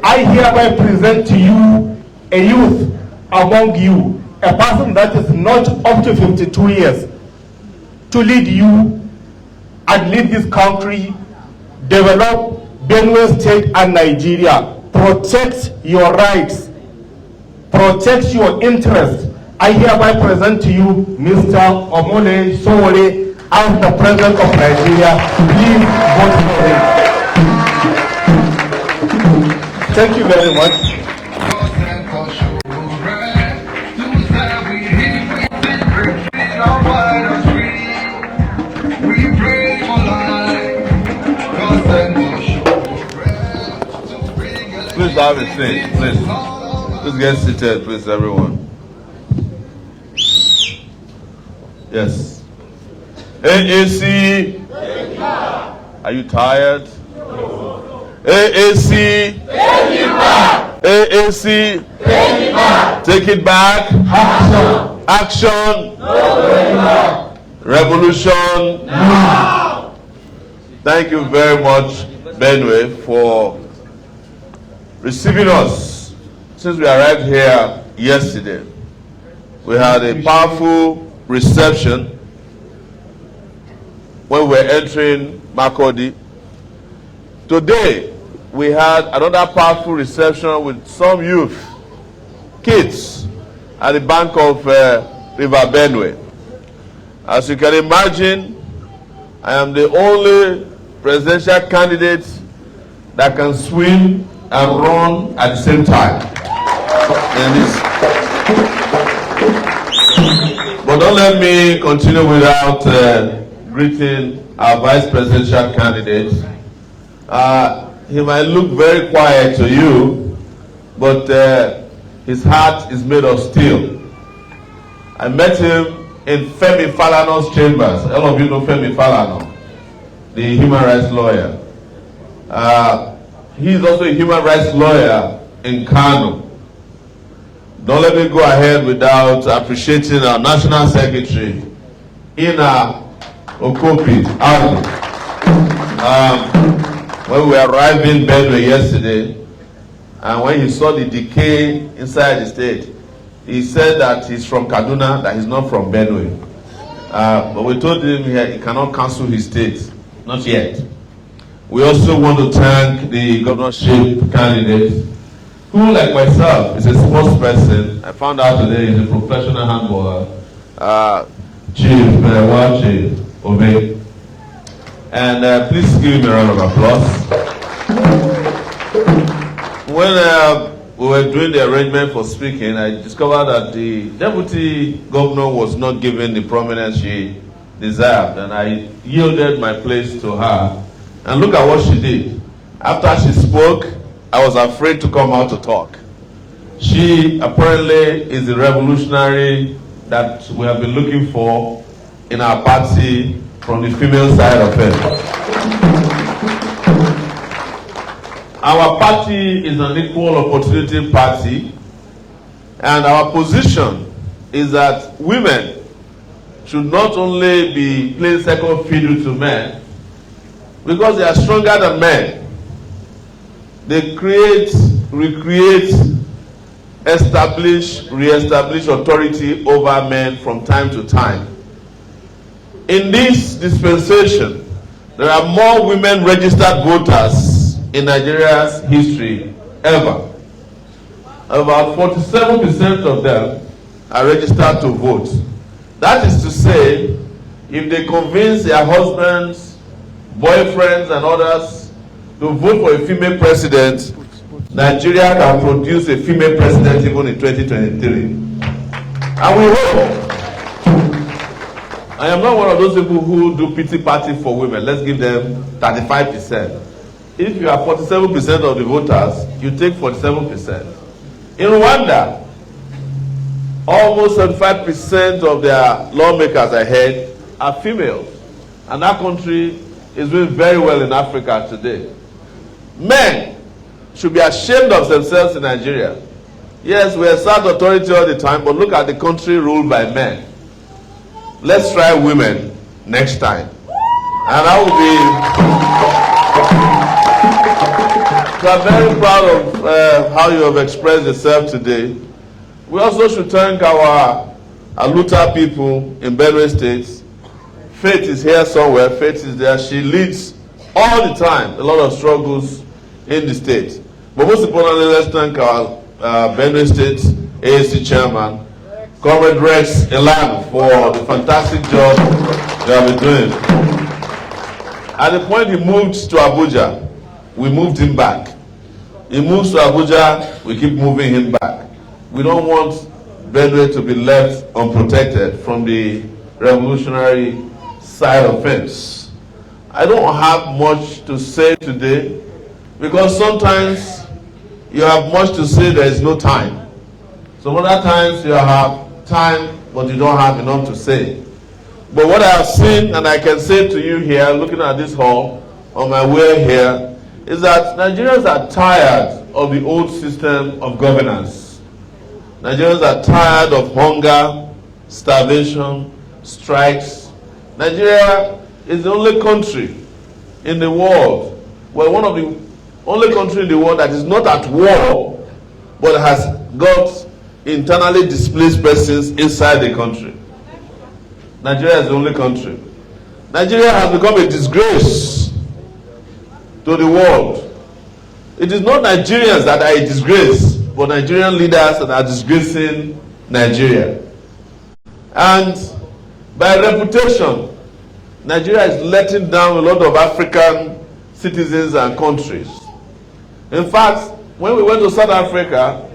I hereby present to you a youth among you, a person that is not up to 52 years, to lead you and lead this country, develop Benue State and Nigeria, protect your rights, protect your interests. I hereby present to you Mr. Omoyele Sowore as the President of Nigeria. Please vote for him. Thank you very much. Please have a seat, please. Please get seated, please, everyone. Yes. AAC. Are you tired? AAC. AAC. Take it back. Action. Revolution. Thank you very much, Benue, for receiving us. Since we arrived here yesterday, we had a powerful reception when we were entering Makurdi. Today, we had another powerful reception with some youth, kids, at the bank of River Benue. As you can imagine, I am the only presidential candidate that can swim and run at the same time in But don't let me continue without greeting our vice presidential candidate. He might look very quiet to you, but his heart is made of steel. I met him in Femi Falana's chambers. All of you know Femi Falana, the human rights lawyer. He is also a human rights lawyer in Kano. Don't let me go ahead without appreciating our National Secretary, Ina Okopi Aldo. When we arrived in Benue yesterday, and when he saw the decay inside the state, he said that he's from Kaduna, that he's not from Benue. But we told him he cannot cancel his state, not yet. We also want to thank the governorship candidate, who, like myself, is a sports person. I found out today he's a professional handballer, Chief Wache Obe. And please give him a round of applause. When we were doing the arrangement for speaking, I discovered that the deputy governor was not given the prominence she deserved, and I yielded my place to her. And look at what she did. After she spoke, I was afraid to come out to talk. She apparently is the revolutionary that we have been looking for in our party from the female side of it. Our party is an equal opportunity party, and our position is that women should not only be playing second fiddle to men, because they are stronger than men. They create, recreate, establish, re-establish authority over men from time to time. In this dispensation, there are more women registered voters in Nigeria's history ever. About 47% of them are registered to vote. That is to say, if they convince their husbands, boyfriends, and others to vote for a female president, Nigeria can produce a female president even in 2023. And we hope. I am not one of those people who do pity party for women. Let's give them 35%. If you are 47% of the voters, you take 47%. In Rwanda, almost 75% of their lawmakers, I heard, are females. And that country is doing very well in Africa today. Men should be ashamed of themselves in Nigeria. Yes, we assert authority all the time, but look at the country ruled by men. Let's try women next time. And I will be so I'm very proud of how you have expressed yourself today. We also should thank our Aluta people in Benue State. Faith is here somewhere. Faith is there. She leads all the time a lot of struggles in the state. But most importantly, let's thank our Benue State AAC chairman, Comrade Rex Elan, for the fantastic job they have been doing. At the point he moved to Abuja, we moved him back. He moves to Abuja, we keep moving him back. We don't want Benue to be left unprotected from the revolutionary side of things. I don't have much to say today, because sometimes you have much to say, there is no time. Some other times you have time, but you don't have enough to say. But what I have seen, and I can say to you here, looking at this hall, on my way here, is that Nigerians are tired of the old system of governance. Nigerians are tired of hunger, starvation, strikes. Nigeria is the only country in the world, well, one of the only country in the world that is not at war, but has got internally displaced persons inside the country. Nigeria is the only country. Nigeria has become a disgrace to the world. It is not Nigerians that are a disgrace, but Nigerian leaders that are disgracing Nigeria. And by reputation, Nigeria is letting down a lot of African citizens and countries. In fact, when we went to South Africa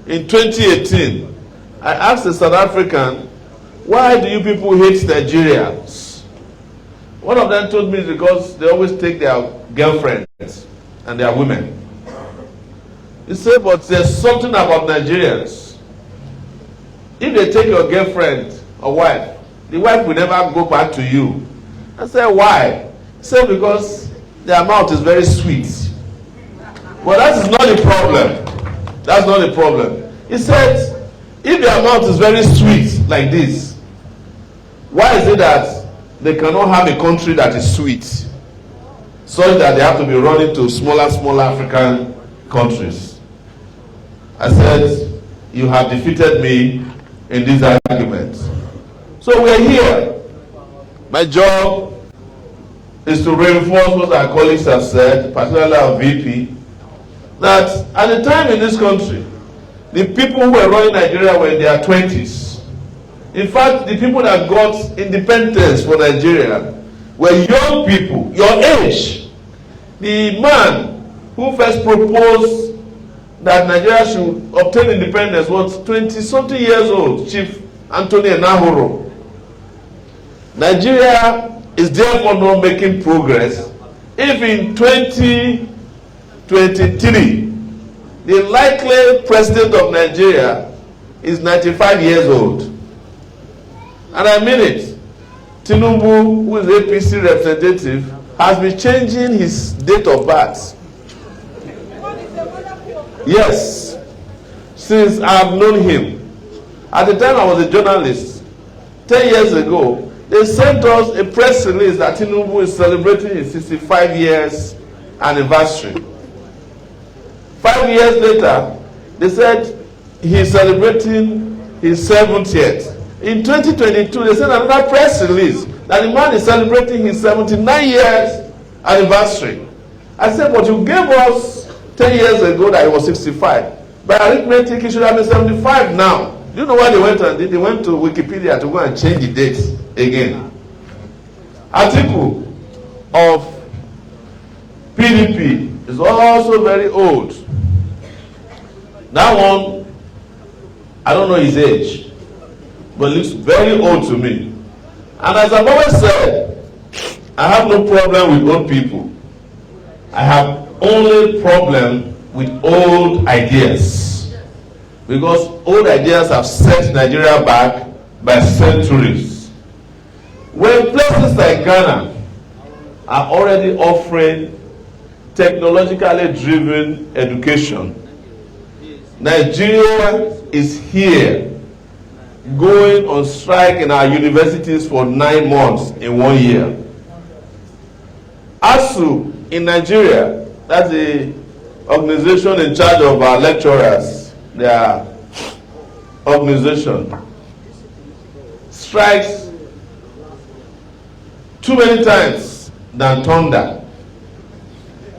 in 2018, I asked a South African, why do you people hate Nigerians? One of them told me it's because they always take their girlfriends and their women. He said, but there's something about Nigerians. If they take your girlfriend or wife, the wife will never go back to you. I said, why? He said, because their mouth is very sweet. But that is not the problem. That's not the problem. He said, if their mouth is very sweet like this, why is it that they cannot have a country that is sweet, such that they have to be running to smaller African countries? I said, you have defeated me in this argument. So we are here. My job is to reinforce what our colleagues have said, particularly our VP, that at the time in this country, the people who were running Nigeria were in their 20s. In fact, the people that got independence for Nigeria were young people, your age. The man who first proposed that Nigeria should obtain independence was 20-something years old, Chief Anthony Enahoro. Nigeria is therefore not making progress if in 2023 the likely president of Nigeria is 95 years old. And I mean it. Tinubu, who is APC representative, has been changing his date of birth. Yes, since I have known him. At the time I was a journalist, 10 years ago, they sent us a press release that Tinubu is celebrating his 65 years anniversary. 5 years later, they said he's celebrating his 70th. In 2022, they sent another press release that the man is celebrating his 79 years anniversary. I said, but you gave us 10 years ago that he was 65. By arithmetic, he should have been 75 now. Do you know what they went and did? They went to Wikipedia to go and change the date again. Article of PDP is also very old. That one, I don't know his age, but looks very old to me. And as I've always said, I have no problem with old people. I have only problem with old ideas. Because old ideas have set Nigeria back by centuries. When places like Ghana are already offering technologically driven education, Nigeria is here going on strike in our universities for 9 months in 1 year. ASU in Nigeria, that's the organization in charge of our lecturers, their organization, strikes too many times than thunder.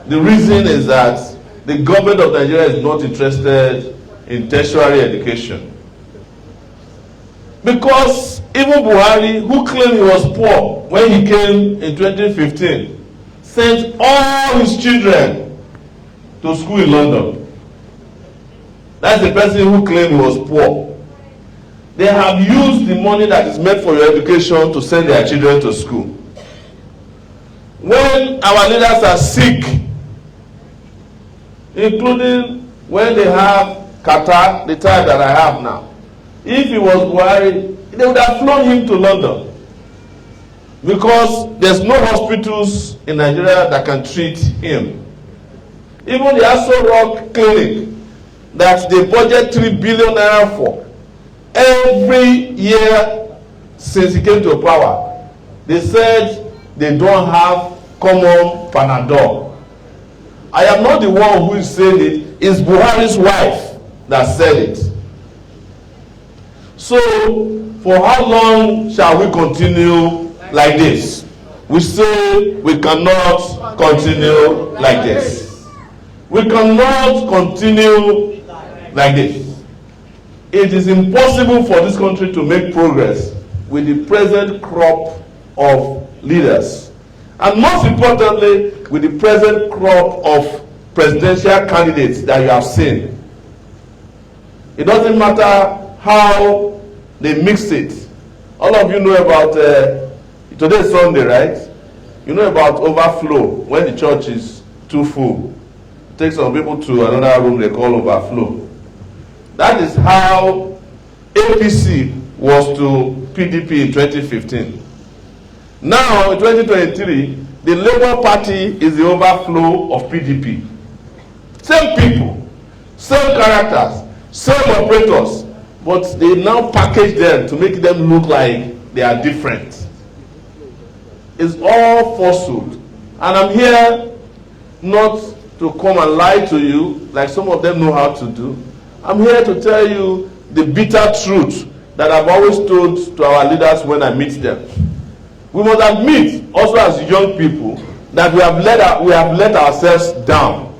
The reason is that the government of Nigeria is not interested in tertiary education. Because even Buhari, who claimed he was poor when he came in 2015, sent all his children to school in London. That's the person who claimed he was poor. They have used the money that is meant for your education to send their children to school. When our leaders are sick, including when they have Qatar, the time that I have now, if he was Buhari, they would have flown him to London. Because there's no hospitals in Nigeria that can treat him. Even the Aso Rock Clinic that they budget 3 billion naira for, every year since he came to power, they said they don't have common Panadol. I am not the one who is saying it, it's Buhari's wife that said it. So, for how long shall we continue like this? We say we cannot continue like this. We cannot continue like this. It is impossible for this country to make progress with the present crop of leaders. And most importantly, with the present crop of presidential candidates that you have seen. It doesn't matter how they mix it. All of you know about, today is Sunday, right? You know about overflow, when the church is too full. Take some people to another room they call overflow. That is how APC was to PDP in 2015. Now, in 2023, the Labour Party is the overflow of PDP. Same people, same characters, same operators, but they now package them to make them look like they are different. It's all falsehood. And I'm here not to come and lie to you like some of them know how to do. I'm here to tell you the bitter truth that I've always told to our leaders when I meet them. We must admit, also as young people, that we have let ourselves down.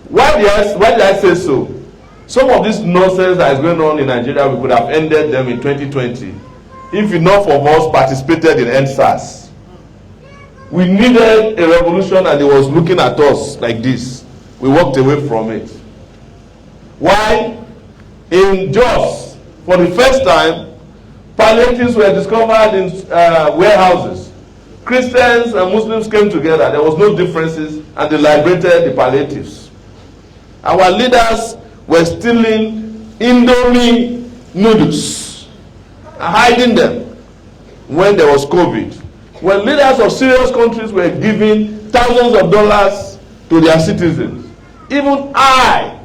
Why did I say so? Some of this nonsense that is going on in Nigeria, we could have ended them in 2020 if enough of us participated in EndSARS. We needed a revolution and it was looking at us like this. We walked away from it. Why? In Jos, for the first time, palliatives were discovered in warehouses. Christians and Muslims came together. There was no differences and they liberated the palliatives. Our leaders were stealing Indomie noodles and hiding them when there was COVID. When leaders of serious countries were giving thousands of dollars to their citizens, even I,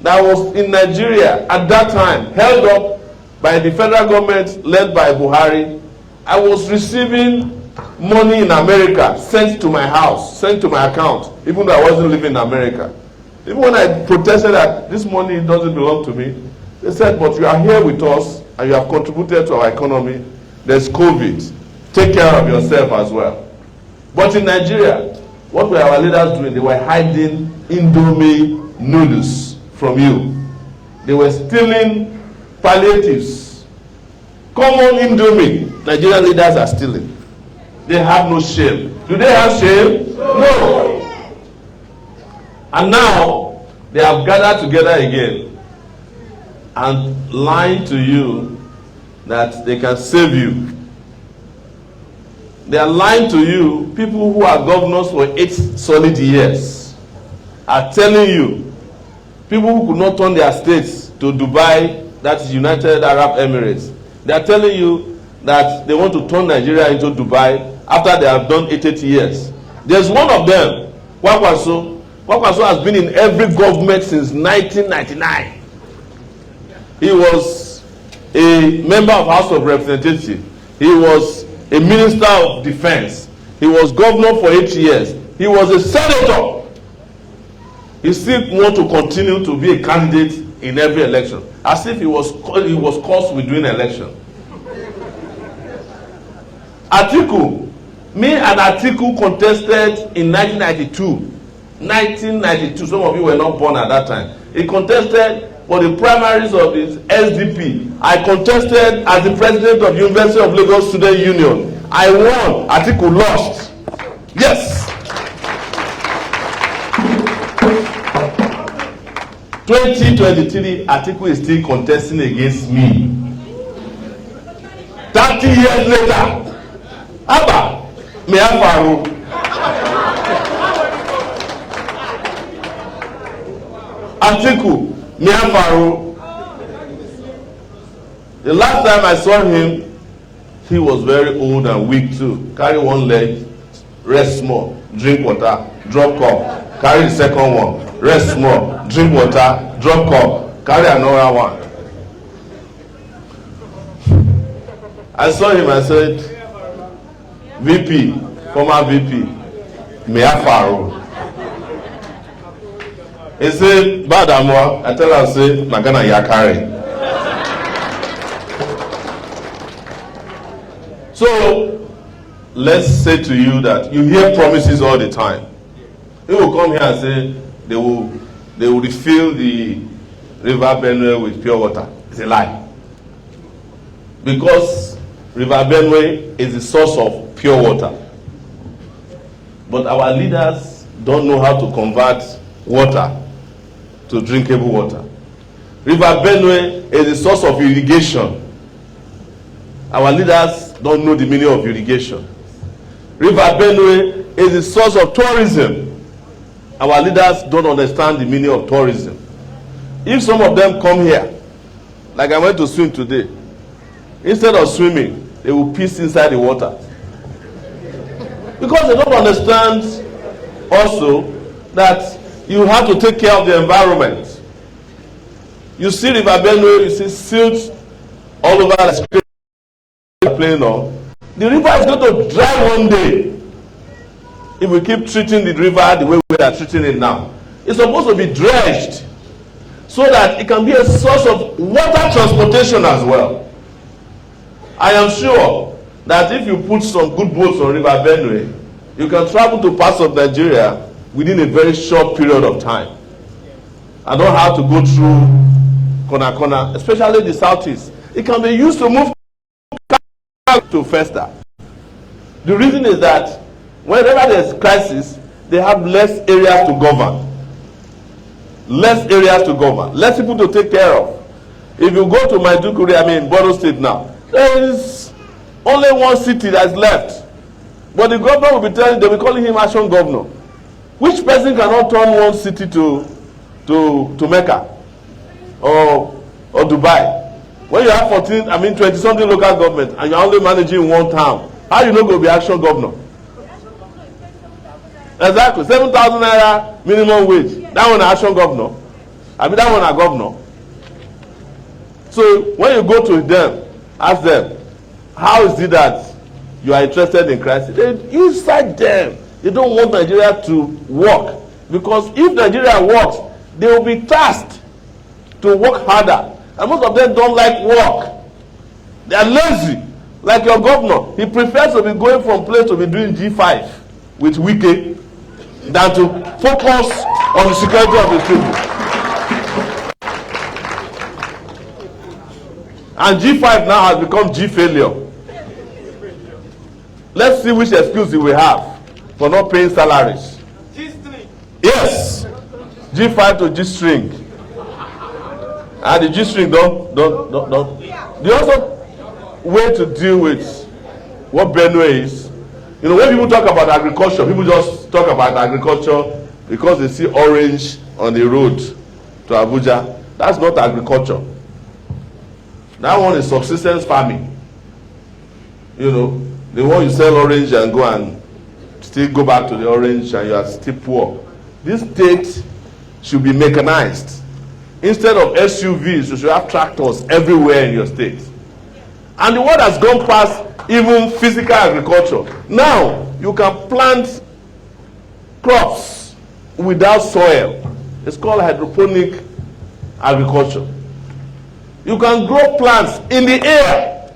that was in Nigeria at that time, held up by the federal government led by Buhari, I was receiving money in America sent to my house, sent to my account, even though I wasn't living in America. Even when I protested that this money doesn't belong to me, they said, but you are here with us and you have contributed to our economy. There's COVID. Take care of yourself as well. But in Nigeria, what were our leaders doing? They were hiding Indomie noodles from you. They were stealing palliatives. Common Indomie, Nigerian leaders are stealing. They have no shame. Do they have shame? No. And now, they have gathered together again and lying to you that they can save you. They are lying to you. People who are governors for 8 solid years are telling you, people who could not turn their states to Dubai, that is United Arab Emirates, they are telling you that they want to turn Nigeria into Dubai after they have done 8 years. There's one of them, Kwakwaso. Kwakwaso has been in every government since 1999. He was a member of House of Representatives. He was a minister of defense. He was governor for 8 years. He was a senator. He still wants to continue to be a candidate in every election, as if he was cursed with doing election. Atiku, me and Atiku contested in 1992. 1992, some of you were not born at that time. He contested for the primaries of the SDP. I contested as the president of University of Lagos Student Union. I won. Atiku lost. Yes. 2023, Atiku is still contesting against me. 30 years later, Abba, may I borrow? Atiku, Miamfaro. The last time I saw him, he was very old and weak too. Carry one leg, rest small, drink water, drop cup. Carry the second one, rest small, drink water, drop cup. Carry another one. I saw him, I said, VP, former VP, Miamfaro. He said, bad amwa. I tell her, say, Magana Yakari. So, let's say to you that you hear promises all the time. He will come here and say, they will refill the River Benue with pure water. It's a lie. Because River Benue is the source of pure water. But our leaders don't know how to convert water to drinkable water. River Benue is the source of irrigation. Our leaders don't know the meaning of irrigation. River Benue is the source of tourism. Our leaders don't understand the meaning of tourism. If some of them come here, like I went to swim today, instead of swimming, they will piss inside the water. Because they don't understand also that you have to take care of the environment. You see River Benue, you see silt all over the street playing on. The river is going to dry one day if we keep treating the river the way we are treating it now. It's supposed to be dredged so that it can be a source of water transportation as well. I am sure that if you put some good boats on River Benue, you can travel to parts of Nigeria within a very short period of time. I don't have to go through corner, especially the southeast. It can be used to move to Festa. The reason is that whenever there's crisis, they have less areas to govern. Less areas to govern. Less people to take care of. If you go to Maiduguri, Borno State now, there is only one city that's left. But the governor will be telling, they'll be calling him Action Governor. Which person cannot turn one city to Mecca or Dubai? When you have 20 something local government and you're only managing one town, how you know go be Action Governor? Exactly, 7,000 naira minimum wage. That one Action Governor. That one a governor. So when you go to them, ask them, how is it that you are interested in crisis? Inside them, they don't want Nigeria to work. Because if Nigeria works, they will be tasked to work harder. And most of them don't like work. They are lazy. Like your governor, he prefers to be going from place to be doing G5 with Wike than to focus on the security of his people. And G5 now has become G failure. Let's see which excuse he will have for not paying salaries. G-string. Yes. G5 to G-string. And the G-string don't. The also way to deal with what Benue is. You know, when people talk about agriculture, people just talk about agriculture because they see orange on the road to Abuja. That's not agriculture. That one is subsistence farming. You know, the one you sell orange and go and still go back to the orange and you are still poor. This state should be mechanized. Instead of SUVs, you should have tractors everywhere in your state. And the world has gone past even physical agriculture. Now, you can plant crops without soil. It's called hydroponic agriculture. You can grow plants in the air.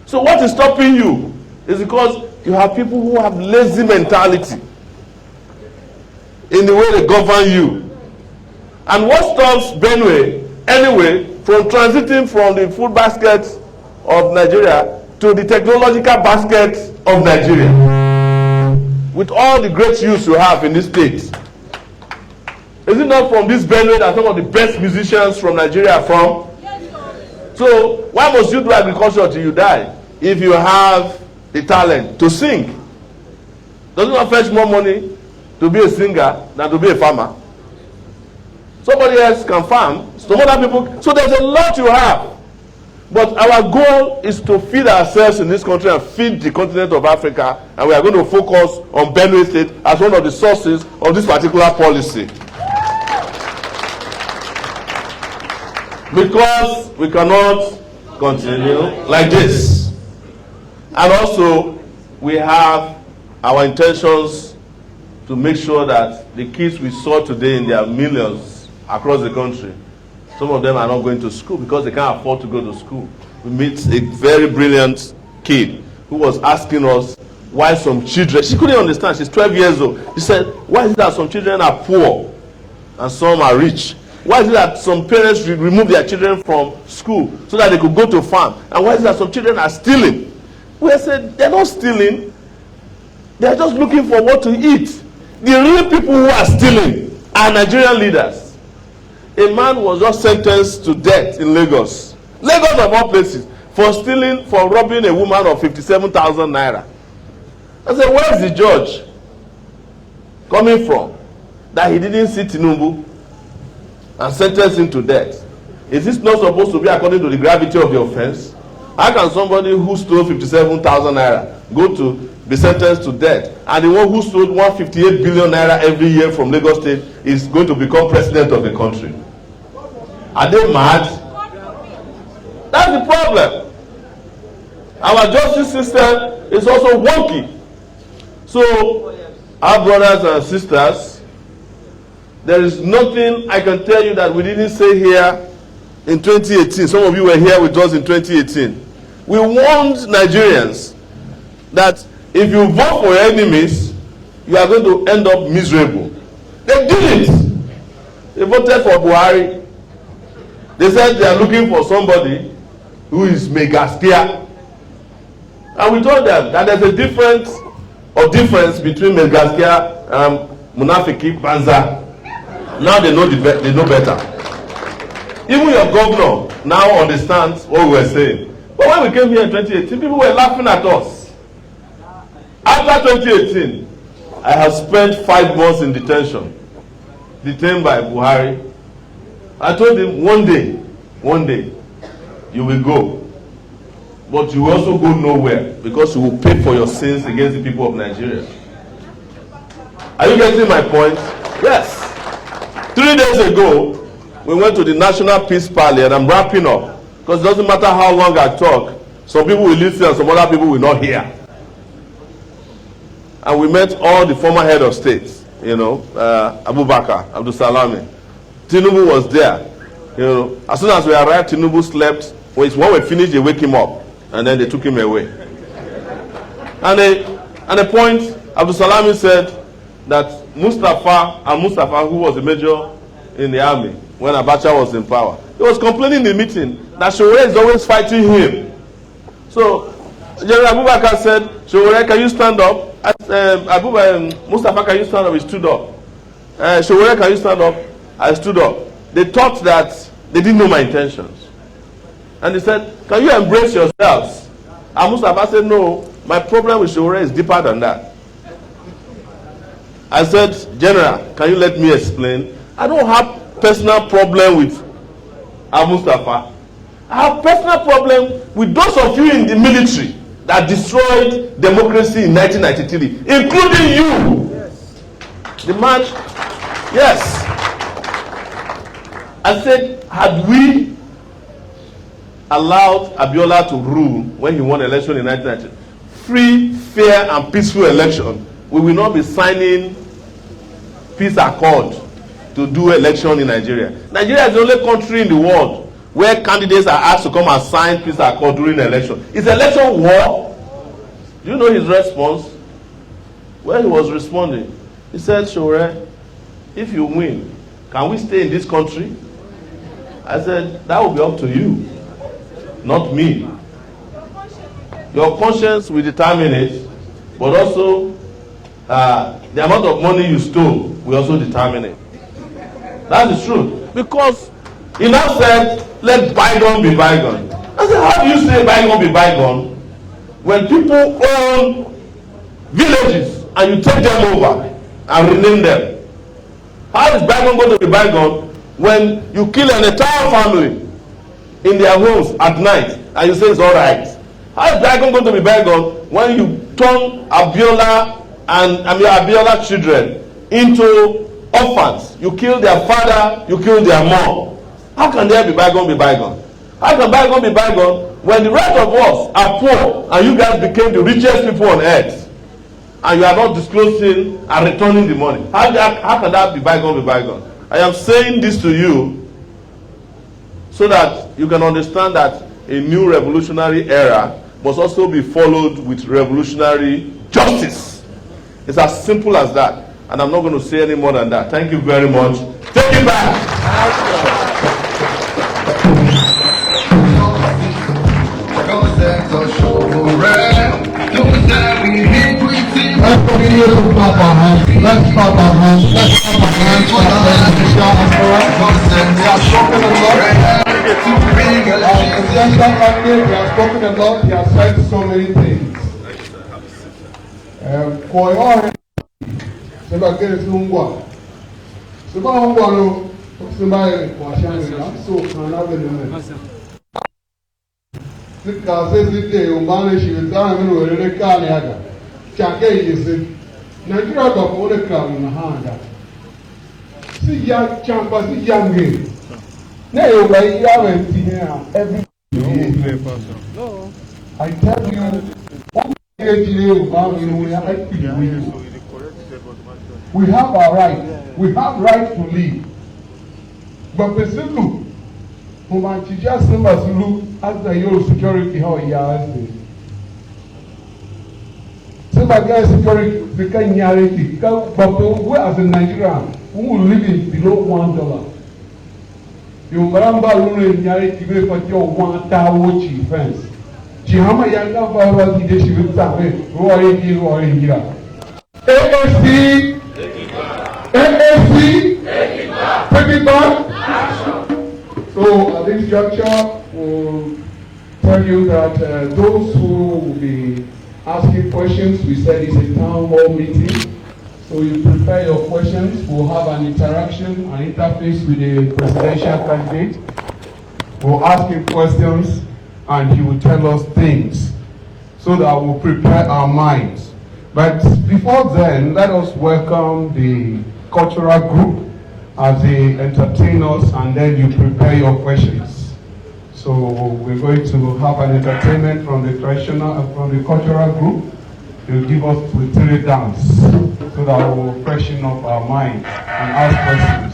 So what is stopping you is because you have people who have lazy mentality in the way they govern you. And what stops Benue, anyway, from transiting from the food basket of Nigeria to the technological basket of Nigeria? With all the great youth you have in this state. Is it not from this Benue that some of the best musicians from Nigeria are from? So why must you do agriculture till you die if you have the talent to sing? Does it not fetch more money to be a singer than to be a farmer? Somebody else can farm, some other people. So there's a lot you have. But our goal is to feed ourselves in this country and feed the continent of Africa. And we are going to focus on Benue State as one of the sources of this particular policy. Because we cannot continue like this. And also, we have our intentions to make sure that the kids we saw today in their millions across the country, some of them are not going to school because they can't afford to go to school. We meet a very brilliant kid who was asking us why some children, she couldn't understand, she's 12 years old. She said, why is it that some children are poor and some are rich? Why is it that some parents remove their children from school so that they could go to farm? And why is it that some children are stealing? We said, they're not stealing. They're just looking for what to eat. The real people who are stealing are Nigerian leaders. A man was just sentenced to death in Lagos. Lagos of all places, for robbing a woman of 57,000 naira. I said, where is the judge coming from that he didn't see Tinubu and sentence him to death? Is this not supposed to be according to the gravity of the offense? How can somebody who stole 57,000 naira go to be sentenced to death, and the one who stole 158 billion naira every year from Lagos State is going to become president of the country? Are they mad? That's the problem. Our justice system is also wonky. So, our brothers and sisters, there is nothing I can tell you that we didn't say here in 2018. Some of you were here with us in 2018. We warned Nigerians that if you vote for your enemies, you are going to end up miserable. They did it. They voted for Buhari. They said they are looking for somebody who is megastia. And we told them that there's a difference between megastia and munafiki banza. Now they know better. Even your governor now understands what we were saying. But when we came here in 2018, people were laughing at us. After 2018, I have spent 5 months in detention, detained by Buhari. I told him, one day, you will go. But you will also go nowhere, because you will pay for your sins against the people of Nigeria. Are you getting my point? Yes. 3 days ago, we went to the National Peace Parley, and I'm wrapping up, because it doesn't matter how long I talk, some people will listen and some other people will not hear. And we met all the former head of states, Abubakar, Abdul Salami. Tinubu was there. As soon as we arrived, Tinubu slept. When we finished, they wake him up, and then they took him away. And at a point, Abdul Salami said that Mustafa, who was a major in the army when Abacha was in power, he was complaining in the meeting that Sowore is always fighting him. So General Abubakar said, Sowore, can you stand up? Mustafa, can you stand up? He stood up. Sowore, can you stand up? I stood up. They thought that they didn't know my intentions. And they said, can you embrace yourselves? And Mustafa said, no, my problem with Sowore is deeper than that. I said, General, can you let me explain? I don't have personal problem with Mustafa. I have personal problem with those of you in the military that destroyed democracy in 1993, including you. Yes. The man, yes. I said, had we allowed Abiola to rule when he won election in 1990, free, fair, and peaceful election, we will not be signing peace accord to do election in Nigeria. Nigeria is the only country in the world where candidates are asked to come and sign peace accord during the election. Is election war? Do you know his response? When he was responding, he said, Sowore, if you win, can we stay in this country? I said, that will be up to you, not me. Your conscience will determine it, but also the amount of money you stole will also determine it. That's the truth. Because he now said, let bygone be bygone. I said, how do you say bygone be bygone when people own villages and you take them over and rename them? How is bygone going to be bygone when you kill an entire family in their homes at night and you say it's all right? How is bygone going to be bygone when you turn Abiola and Abiola children into orphans? You kill their father, you kill their mom. How can there be bygone be bygone? How can bygone be bygone when the rest of us are poor and you guys became the richest people on earth and you are not disclosing and returning the money? How can that be bygone be bygone? I am saying this to you so that you can understand that a new revolutionary era must also be followed with revolutionary justice. It's as simple as that. And I'm not going to say any more than that. Thank you very much. Take it back. Let's clap our hands. Let's clap our hands. Let's clap our hands. He has said so many things. For your Sebagere Sungwa. Sebagwa no, Sebagere Kwashani, so can I be the because this day, Umane, she was down in the Kaliaga. Chake is it. Nigeria got all the crowd in the hand. See young champa, see young game. Now you haven't seen here every day. No. I tell you, we have our right. We have right to live. But Pesulu, Humanchija Simba Zulu, as the Euro security, how he has it. Simba guy security, the kind of reality. But we as a Nigerian, who will live in below $1. You remember Lulu in Yari Tibe for your 1 tower chief fence. Jihama Yanga Baba did she with Tabe, Roy Gira. AFC, take it back. So at this juncture, we'll tell you that those who will be asking questions, we said it's a town hall meeting. So you prepare your questions. We'll have an interaction, an interface with the presidential candidate. We'll ask him questions and he will tell us things so that we'll prepare our minds. But before then, let us welcome the cultural group as they entertain us, and then you prepare your questions. So we're going to have an entertainment from the cultural group. They'll give us military dance so that we'll freshen up our minds and ask questions.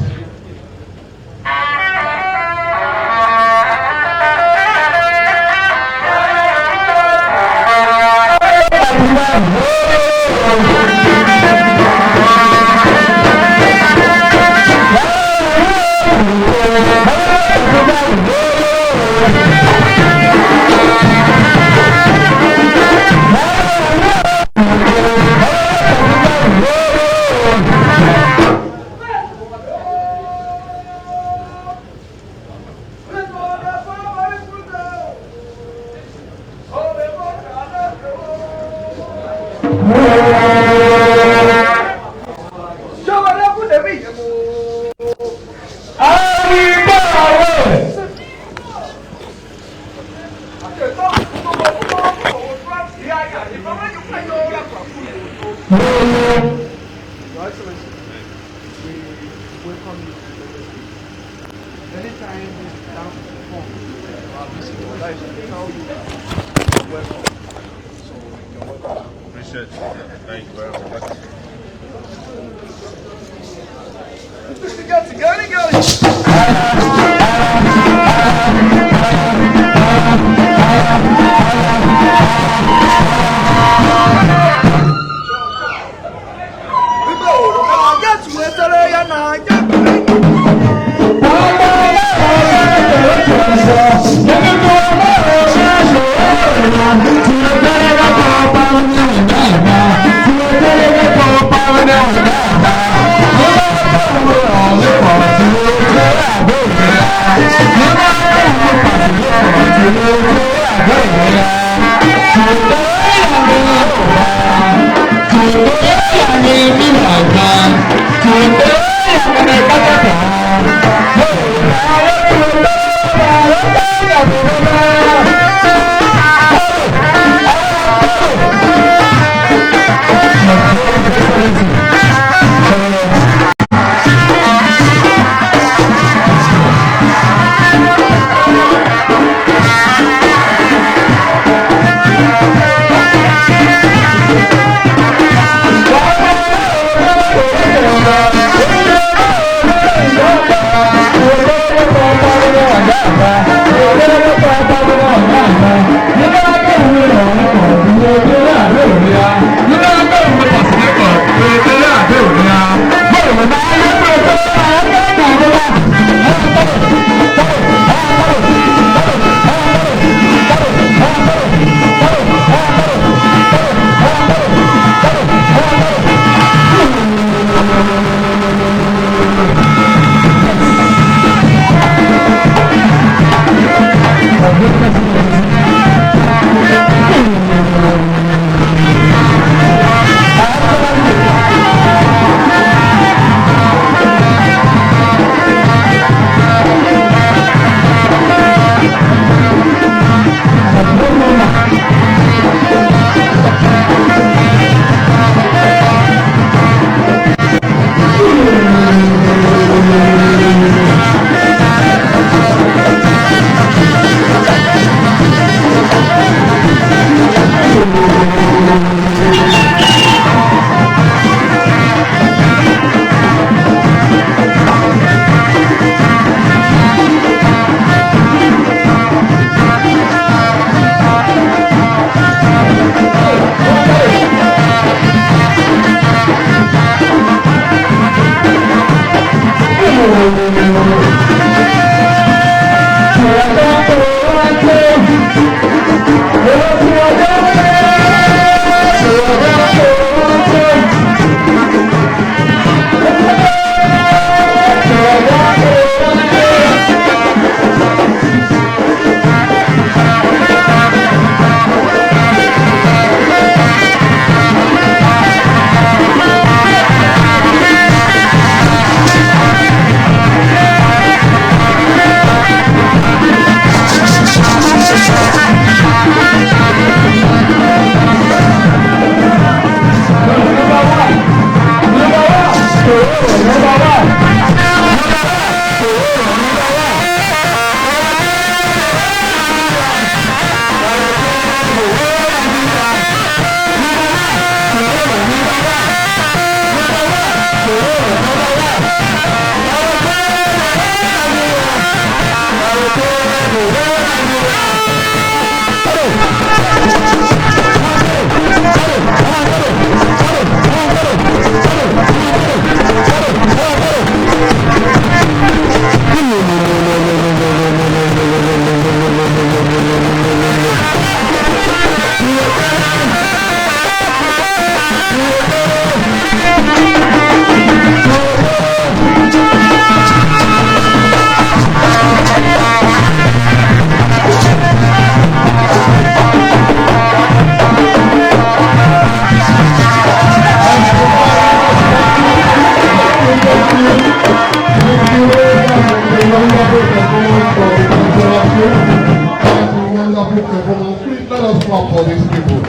people.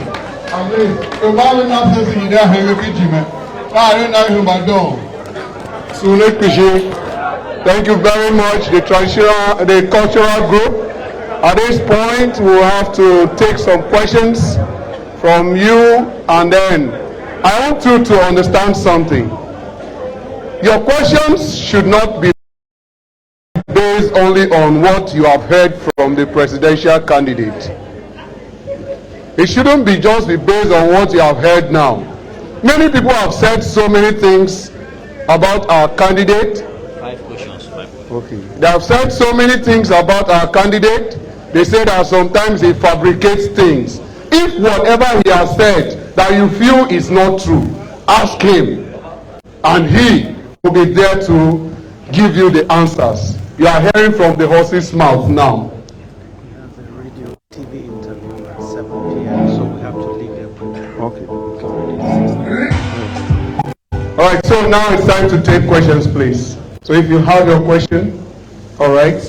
At least, if I will not say you there, hang a man. I don't know who my dog. So, thank you very much, the cultural group. At this point, we'll have to take some questions from you, and then I want you to understand something. Your questions should not be based only on what you have heard from the presidential candidate. It shouldn't be just be based on what you have heard now. Many people have said so many things about our candidate. 5 questions. Okay. They have said so many things about our candidate. They say that sometimes he fabricates things. If whatever he has said that you feel is not true, ask him, and he will be there to give you the answers. You are hearing from the horse's mouth now. We have a radio TV interview at 7 p.m., so we have to leave there quickly. Okay. It's already 6. All right, so now it's time to take questions, please. So if you have your question, all right.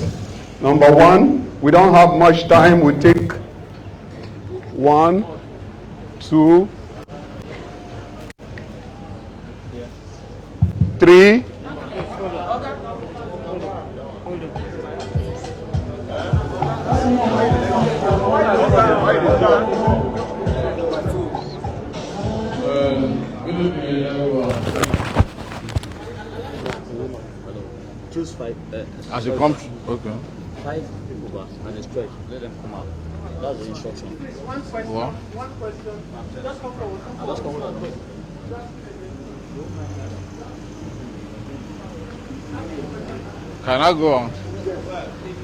Number 1, we don't have much time. We take 1, 2, 3. Choose 5. As you come, okay. 5 people back and stretch. Let them come out. That's the instruction. What? Just come forward. Can I go on?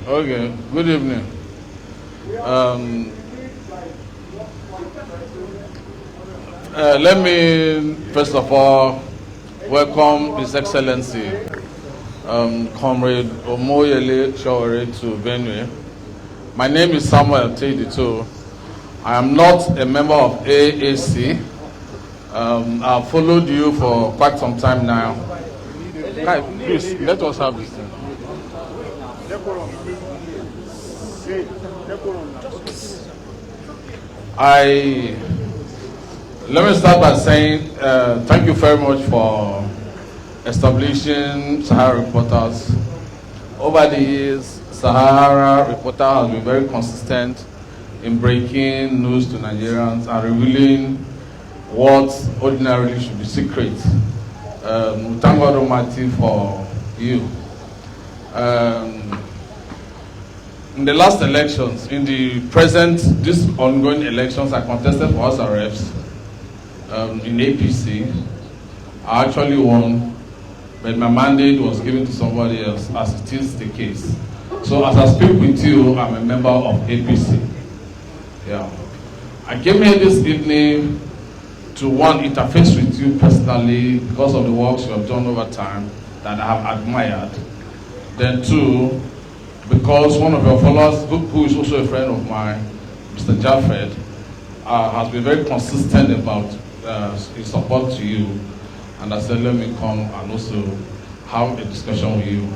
Okay. Good evening. Let me first of all welcome His Excellency Comrade Omoyele Sowore to Benue. My name is Samuel Tedito. I am not a member of AAC. I've followed you for quite some time now. Guys, please, let us have this thing. Let me start by saying thank you very much for establishing Sahara Reporters. Over the years, Sahara Reporter has been very consistent in breaking news to Nigerians and revealing what ordinarily should be secret. We thank God Almighty for you. In the last elections, in the present, these ongoing elections, I contested for House of Reps in APC. I actually won, but my mandate was given to somebody else, as it is the case. So as I speak with you, I'm a member of APC. Yeah. I came here this evening to, one, interface with you personally because of the works you have done over time that I have admired. Then 2, because one of your followers, who is also a friend of mine, Mr. Jaffed, has been very consistent about his support to you. And I said, let me come and also have a discussion with you.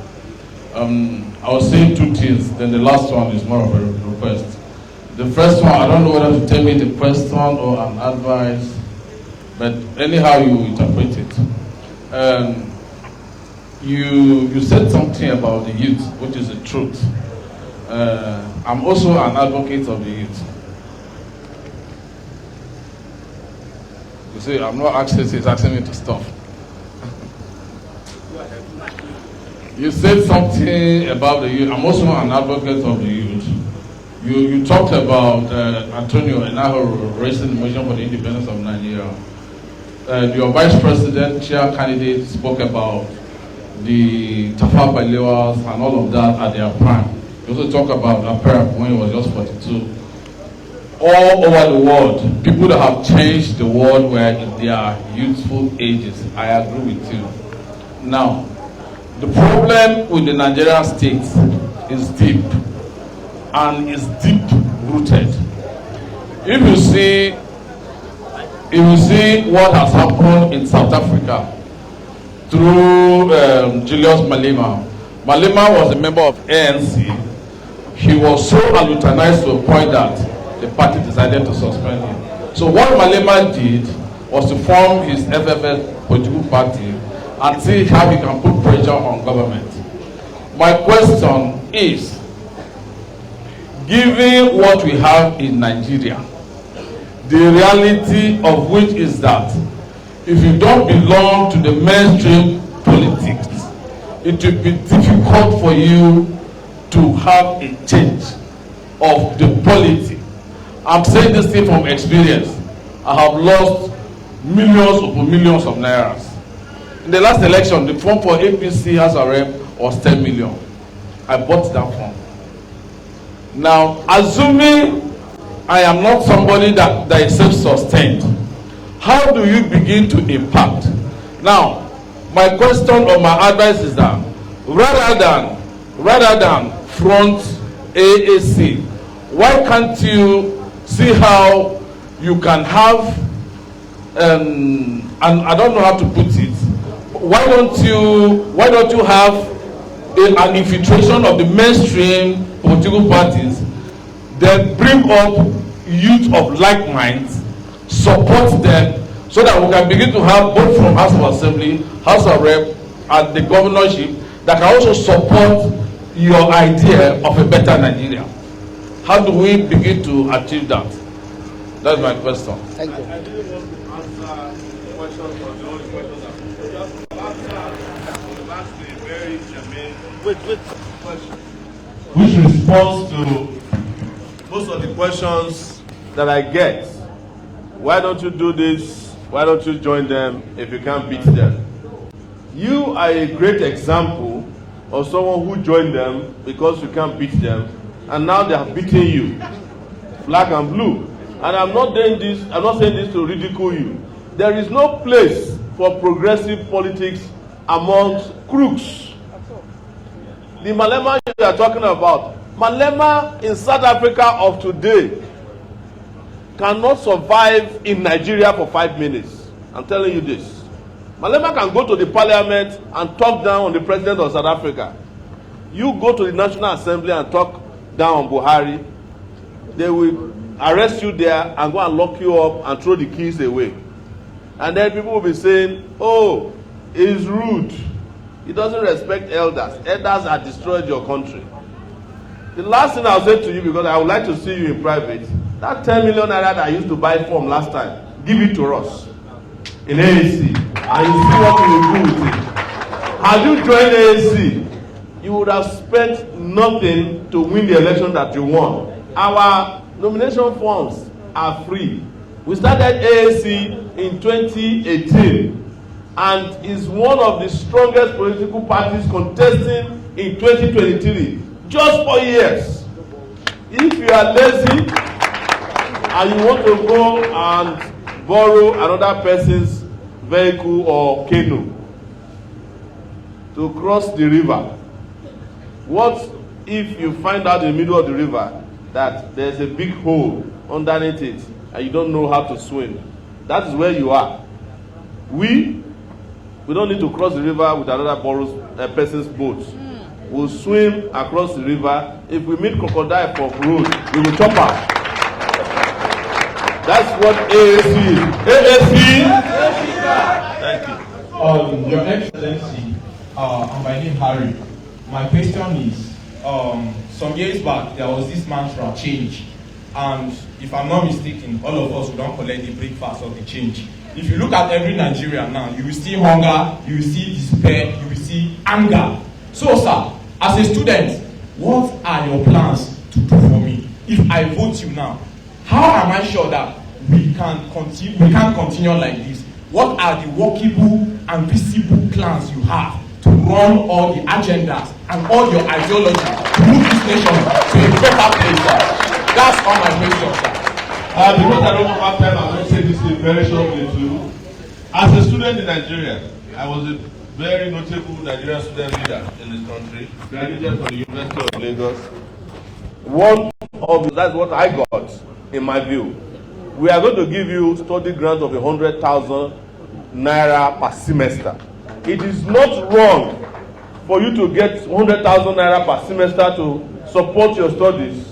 I was saying 2 things, then the last one is more of a request. The first one, I don't know whether to tell me the question or an advice, but anyhow you interpret it. You said something about the youth, which is the truth. I'm also an advocate of the youth. You see, I'm not asking, he's asking me to stop. You said something about the youth. I'm also an advocate of the youth. You talked about Antonio Enahoro raising the motion for the independence of Nigeria. Your vice presidential candidate spoke about the Tafawa Balewas and all of that at their prime. You also talk about AacParty when he was just 42. All over the world, people that have changed the world were in their youthful ages. I agree with you. Now, the problem with the Nigerian state is deep, and is deep rooted. If you see what has happened in South Africa through Julius Malema. Malema was a member of ANC. He was so alutinized to a point that the party decided to suspend him. So what Malema did was to form his FFS political party and see how he can put pressure on government. My question is, given what we have in Nigeria, the reality of which is that if you don't belong to the mainstream politics, it will be difficult for you to have a change of the polity. I'm saying this thing from experience. I have lost millions upon millions of nairas. In the last election, the form for APC House of Rep was 10 million. I bought that form. Now, assuming I am not somebody that is self-sustained, how do you begin to impact? Now, my question or my advice is that rather than front AAC, why can't you see how you can have and I don't know how to put it. Why don't you have an infiltration of the mainstream political parties, then bring up youth of like minds, support them, so that we can begin to have both from House of Assembly, House of Rep, and the governorship that can also support your idea of a better Nigeria. How do we begin to achieve that? That's my question. Thank you. I didn't want to answer questions for the only questions. Just ask a very germane question, which responds to most of the questions that I get. Why don't you do this? Why don't you join them if you can't beat them? You are a great example of someone who joined them because you can't beat them, and now they are beating you, black and blue. And I'm not saying this to ridicule you. There is no place for progressive politics amongst crooks. The Malema you are talking about, Malema in South Africa of today cannot survive in Nigeria for 5 minutes. I'm telling you this. Malema can go to the parliament and talk down on the president of South Africa. You go to the National Assembly and talk down on Buhari, they will arrest you there and go and lock you up and throw the keys away. And then people will be saying, oh, he's rude. He doesn't respect elders. Elders have destroyed your country. The last thing I'll say to you, because I would like to see you in private, that 10 million naira that I used to buy from last time, give it to us in AAC, and you see what we will do with it. Had you joined AAC, you would have spent nothing to win the election that you won. Our nomination forms are free. We started AAC in 2018 and is one of the strongest political parties contesting in 2023, just 4 years. If you are lazy and you want to go and borrow another person's vehicle or canoe to cross the river, what if you find out in the middle of the river that there's a big hole underneath it and you don't know how to swim? That is where you are. We don't need to cross the river with another person's boat. We'll swim across the river. If we meet crocodile for road, we will chop her. That's what AAC is. AAC. Thank you. Your Excellency, my name is Harry. My question is, some years back there was this mantra, change, and if I'm not mistaken, all of us will don't collect the breakfast of the change. If you look at every Nigerian now, you will see hunger, you will see despair, you will see anger. So, sir, as a student, what are your plans to do for me? If I vote you now, how am I sure that we can continue like this? What are the workable and visible plans you have to run all the agendas and all your ideology to move this nation to a better place? That's all my questions, sir. Because I don't have time, I'm going to say this in very shortly too. As a student in Nigeria, I was a very notable Nigerian student leader in this country, graduated from the University of Lagos. That's what I got, in my view. We are going to give you study grant of 100,000 naira per semester. It is not wrong for you to get 100,000 naira per semester to support your studies.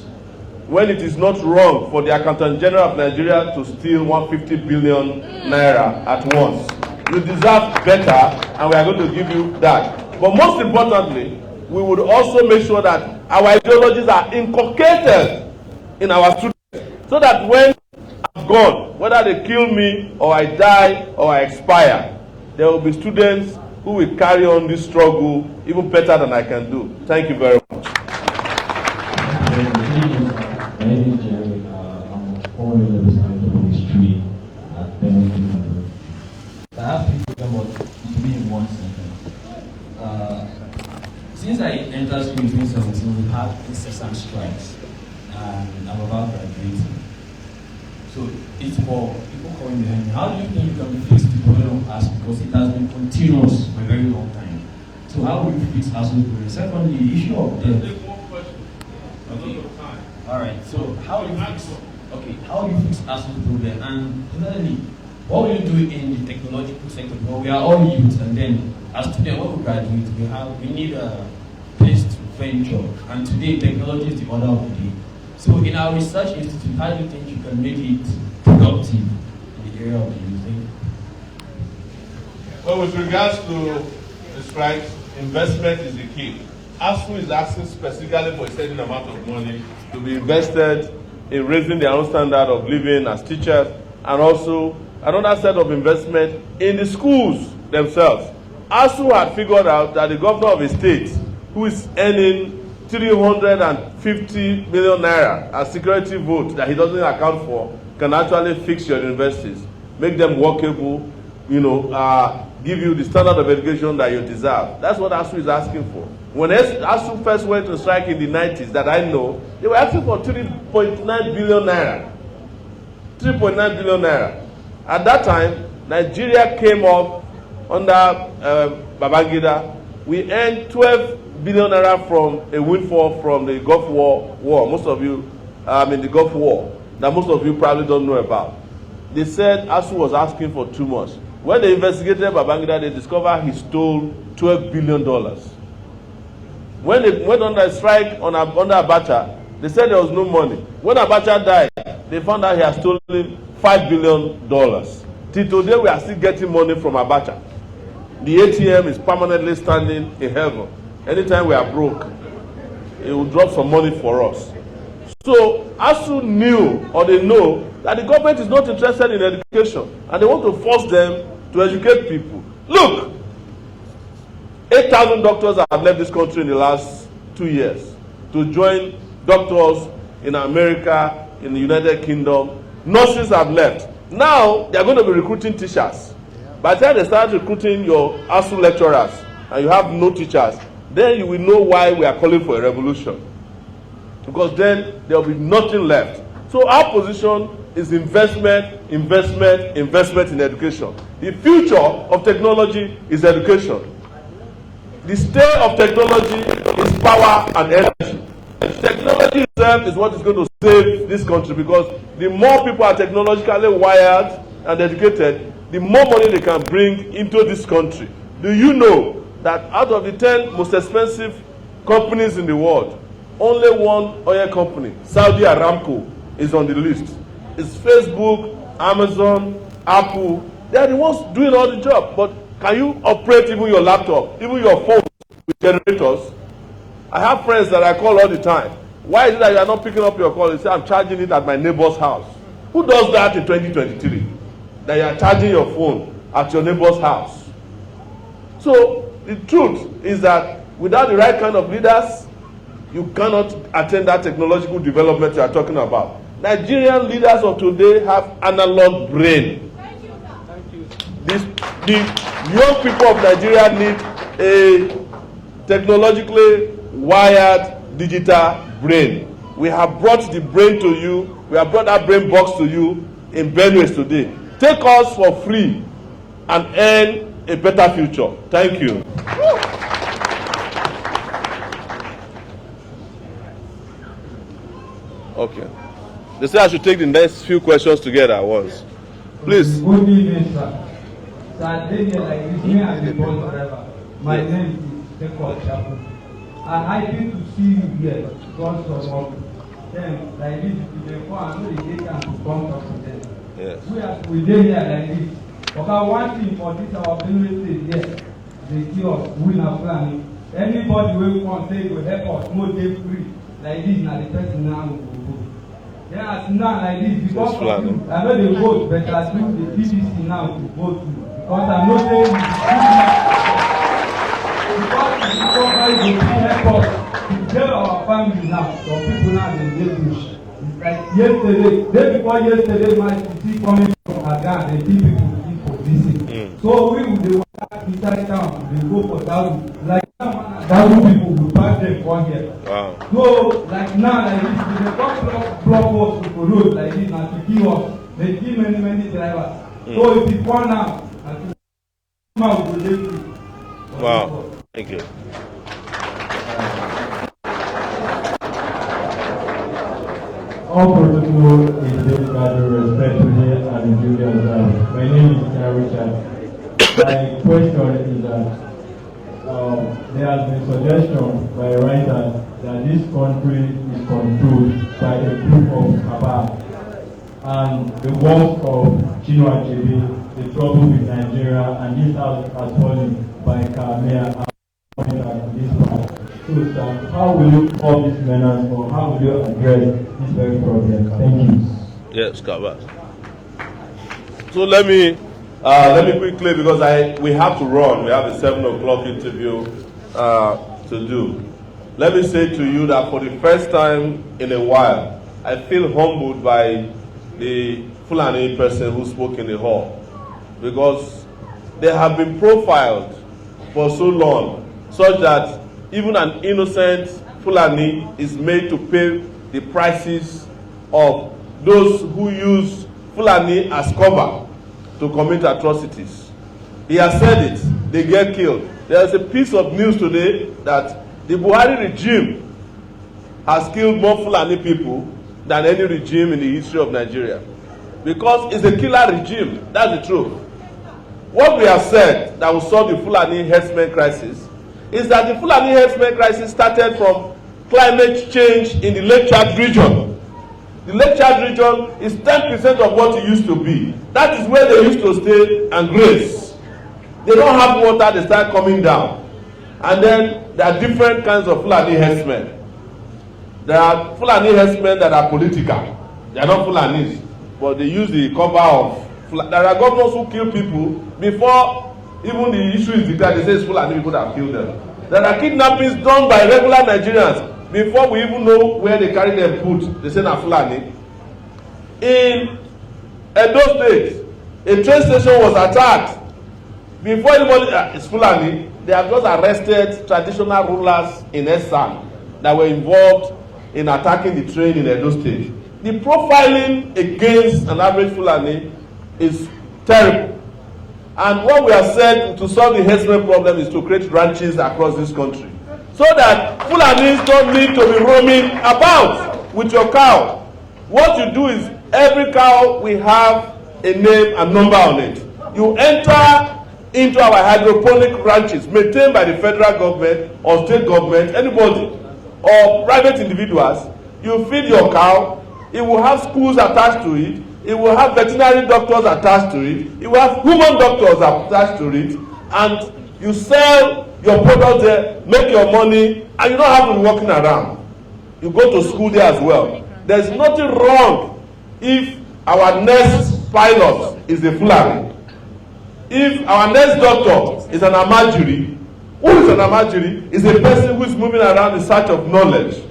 when it is not wrong for the Accountant General of Nigeria to steal 150 billion naira at once. You deserve better, and we are going to give you that. But most importantly, we would also make sure that our ideologies are inculcated in our students, so that when I'm gone, whether they kill me or I die or I expire, there will be students who will carry on this struggle even better than I can do. Thank you very much. My name is Jerry. I'm a former representative of history at Benedict. I have people about to be in one sentence. Since I entered school in 2017, we had incessant strikes, and I'm about graduating. So it's for people calling behind me. How do you think you can fix the problem of us? Because it has been continuous for a very long time. So how will you fix us? Secondly, the issue of debt. Okay. All right. So how do you fix? Okay. How do you fix us problem? And thirdly, what will you do in the technological sector? Well, we are all youth, and then as students, when we graduate, we need a place to venture. And today, technology is the order of the day. So in our research institute, how do you think you can make it productive in the area of the youth? Well, with regards to the strikes, investment is the key. ASU is asking specifically for a certain amount of money to be invested in raising their own standard of living as teachers, and also another set of investment in the schools themselves. ASU had figured out that the governor of a state who is earning 350 million naira as security vote that he doesn't account for can actually fix your universities, make them workable, give you the standard of education that you deserve. That's what ASU is asking for. When ASU first went to strike in the 90s, that I know, they were asking for 3.9 billion naira. 3.9 billion naira. At that time, Nigeria came up under Babangida. We earned 12 billion naira from a windfall from the Gulf War. Most of you in the Gulf War that most of you probably don't know about. They said ASU was asking for too much. When they investigated Babangida, they discovered he stole $12 billion. When they went on a strike under Abacha, they said there was no money. When Abacha died, they found out he had stolen $5 billion. Till today, we are still getting money from Abacha. The ATM is permanently standing in heaven. Anytime we are broke, it will drop some money for us. So ASU knew, or they know, that the government is not interested in education, and they want to force them to educate people. Look, 8,000 doctors have left this country in the last 2 years to join doctors in America, in the United Kingdom. Nurses have left. Now, they are going to be recruiting teachers. By the time they start recruiting your ASU lecturers, and you have no teachers, then you will know why we are calling for a revolution. Because then there will be nothing left. So our position is investment in education. The future of technology is education. The state of technology is power and energy. Technology itself is what is going to save this country, because the more people are technologically wired and educated, the more money they can bring into this country. Do you know that out of the 10 most expensive companies in the world, only one oil company, Saudi Aramco, is on the list? It's Facebook, Amazon, Apple. They are the ones doing all the job. But can you operate even your laptop, even your phone with generators? I have friends that I call all the time. Why is it that you are not picking up your call? They say, I'm charging it at my neighbor's house. Who does that in 2023? That you are charging your phone at your neighbor's house. So the truth is that without the right kind of leaders, you cannot attain that technological development you are talking about. Nigerian leaders of today have analog brain. The young people of Nigeria need a technologically wired digital brain. We have brought the brain to you. We have brought that brain box to you in Benue today. Take us for free and earn a better future. Thank you. Okay. They say I should take the next few questions together at once. Please. Good evening, sir. Sir, me as a bus driver. My name is Chapu. I'm happy to see you here because of Then, like this, if they come and know they can to come talk to them. Yes. We dey here like this. Okay, one thing for this our Benue state here, they kill us, we na plan. Anybody wey come say go help us, no dey free. Like this, na the person now go go. Then as now like this, because of you, I know they vote, but as you the BBC now to vote to. Because I know they because the government go help us to tell our family now, some people now dey push. It's like yesterday, day before yesterday, my city coming from Aga, they see people for visit. So we would walk inside town, they go for that. Like that people will pass them from here. Wow. So like now, like this, they come block us to road like this, and to give us, they give many drivers. So if you come now, and to will let you. Wow. Thank you. All protocol is safeguarded respectfully and duly observed. My name is Richard. My question is that there has been suggestion by a writer that this country is controlled by a group of cabal, and the work of Chinua Achebe, the trouble with Nigeria, and this house has fallen by Kamea and this part. So, sir, how will you solve this menace, or how will you address this very problem? Thank you. Yes, Kabas. So let me quickly, because we have to run. We have a 7 o'clock interview to do. Let me say to you that for the first time in a while, I feel humbled by the Fulani person who spoke in the hall, because they have been profiled for so long, such that even an innocent Fulani is made to pay the prices of those who use Fulani as cover to commit atrocities. He has said it, they get killed. There is a piece of news today that the Buhari regime has killed more Fulani people than any regime in the history of Nigeria. Because it's a killer regime, that's the truth. What we have said that will solve the Fulani herdsmen crisis is that the Fulani herdsmen crisis started from climate change in the Lake Chad region. The Lake Chad region is 10% of what it used to be. That is where they used to stay and graze. They don't have water, they start coming down. And then there are different kinds of Fulani herdsmen. There are Fulani herdsmen that are political. They are not Fulanis, but they use the cover of. There are governors who kill people before even the issue is declared. They say it's Fulani people that have killed them. There are kidnappings done by regular Nigerians before we even know where they carry them put. They say na Fulani. In Edo State, a train station was attacked. Before anybody, it's Fulani, they have just arrested traditional rulers in Esan that were involved in attacking the train in Edo State. The profiling against an average Fulani is terrible. And what we have said to solve the herdsmen problem is to create ranches across this country, so that Fulanis don't need to be roaming about with your cow. What you do is every cow will have a name and number on it. You enter into our hydroponic ranches maintained by the federal government or state government, anybody, or private individuals. You feed your cow. It will have schools attached to it. It will have veterinary doctors attached to it. It will have human doctors attached to it. And you sell your products there, make your money, and you don't have to be walking around. You go to school there as well. There's nothing wrong if our next pilot is a Fulani. If our next doctor is an Amajiri, who is an Amajiri? Is a person who is moving around in search of knowledge,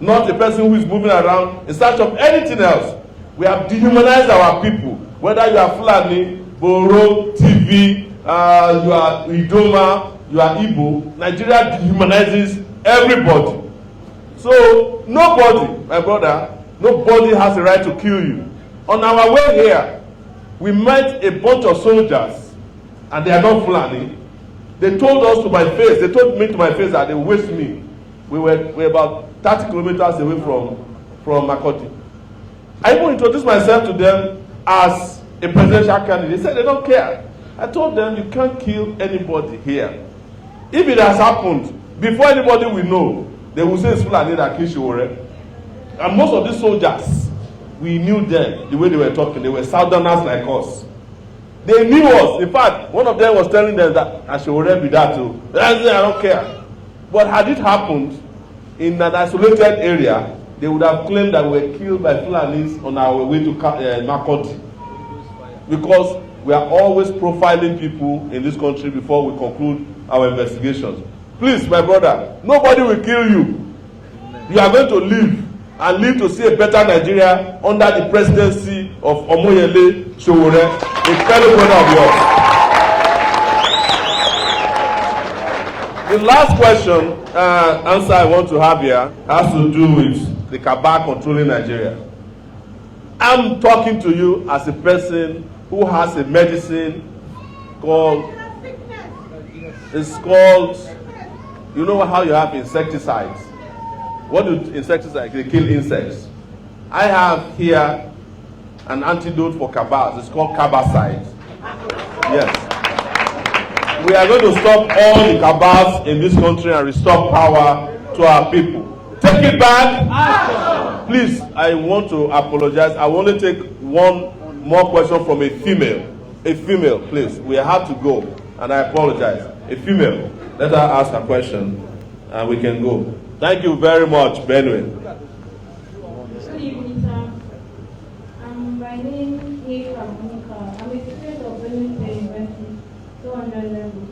not a person who is moving around in search of anything else. We have dehumanized our people. Whether you are Fulani, Boro, TV, you are Idoma, you are Igbo, Nigeria dehumanizes everybody. So nobody, my brother, nobody has a right to kill you. On our way here, we met a bunch of soldiers, and they are not Fulani. They told us to my face, they told me to my face that they waste me. We were about 30 kilometers away from Makurdi. I even introduced myself to them as a presidential candidate. They said they don't care. I told them you can't kill anybody here. If it has happened, before anybody will know, they will say it's Fulani that killed Sowore. And most of these soldiers, we knew them, the way they were talking. They were Southerners like us. They knew us. In fact, one of them was telling them that I should already be that too. I don't care. But had it happened in an isolated area, they would have claimed that we were killed by Fulanis on our way to Makurdi. Because we are always profiling people in this country before we conclude our investigations. Please, my brother, nobody will kill you. You are going to live and live to see a better Nigeria under the presidency of Omoyele Sowore, a fellow brother of yours. The last question, answer I want to have here has to do with the cabal controlling Nigeria. I'm talking to you as a person who has a medicine called, it's called, you know how you have insecticides. What do insecticides? They kill insects. I have here an antidote for cabals. It's called cabacide. Yes. We are going to stop all the cabals in this country and restore power to our people. Take it back. Please, I want to apologize. I will only take one more question from a female. A female, please. We have to go, and I apologize. A female. Let her ask a question, and we can go. Thank you very much, Benway. Good evening, sir. My name is Monica. I'm a student of Benway State University, 200 level.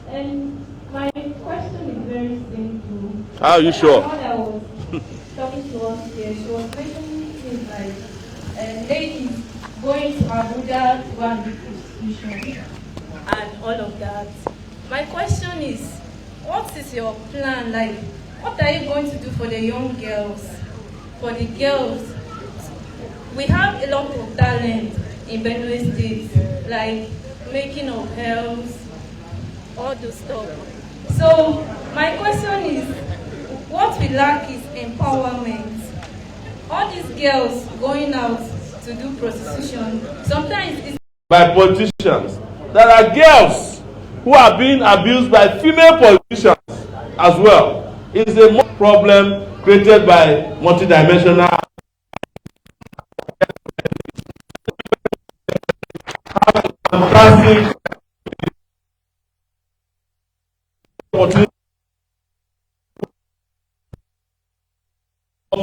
And my question is very simple. How are you sure? My mother was talking to us here. She was mentioning things like ladies going to Abuja to go and do prostitution and all of that. My question is, what is your plan? Like, what are you going to do for the young girls? For the girls, we have a lot of talent in Benue State, like making of health, all those stuff. So my question is, what we lack is empowerment. All these girls going out to do prostitution, sometimes it's by politicians. There are girls who are being abused by female politicians as well. It's a problem created by multidimensional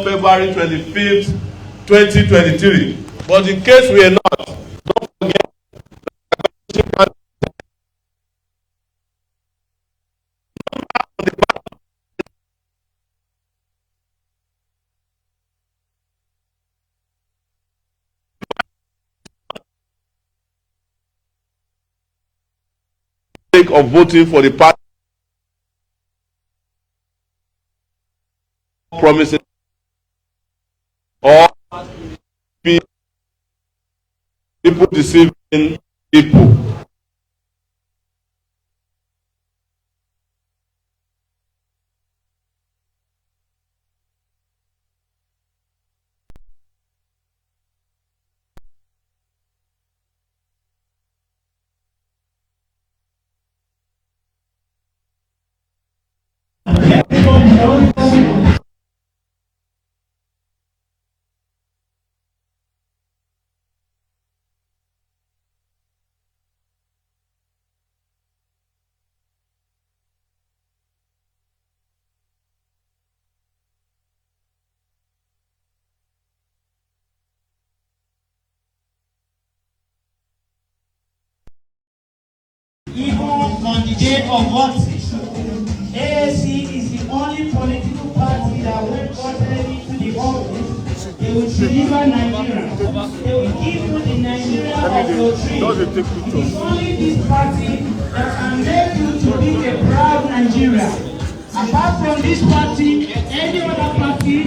February 25th, 2023. But in case we are not, don't forget of voting for the party promising or people deceiving people. Even on the day of voting, AAC is the only political party that when voted into the office, they will deliver Nigeria. They will give you the Nigeria of your dream. It is only this party that can make you to be a proud Nigeria. Apart from this party, any other party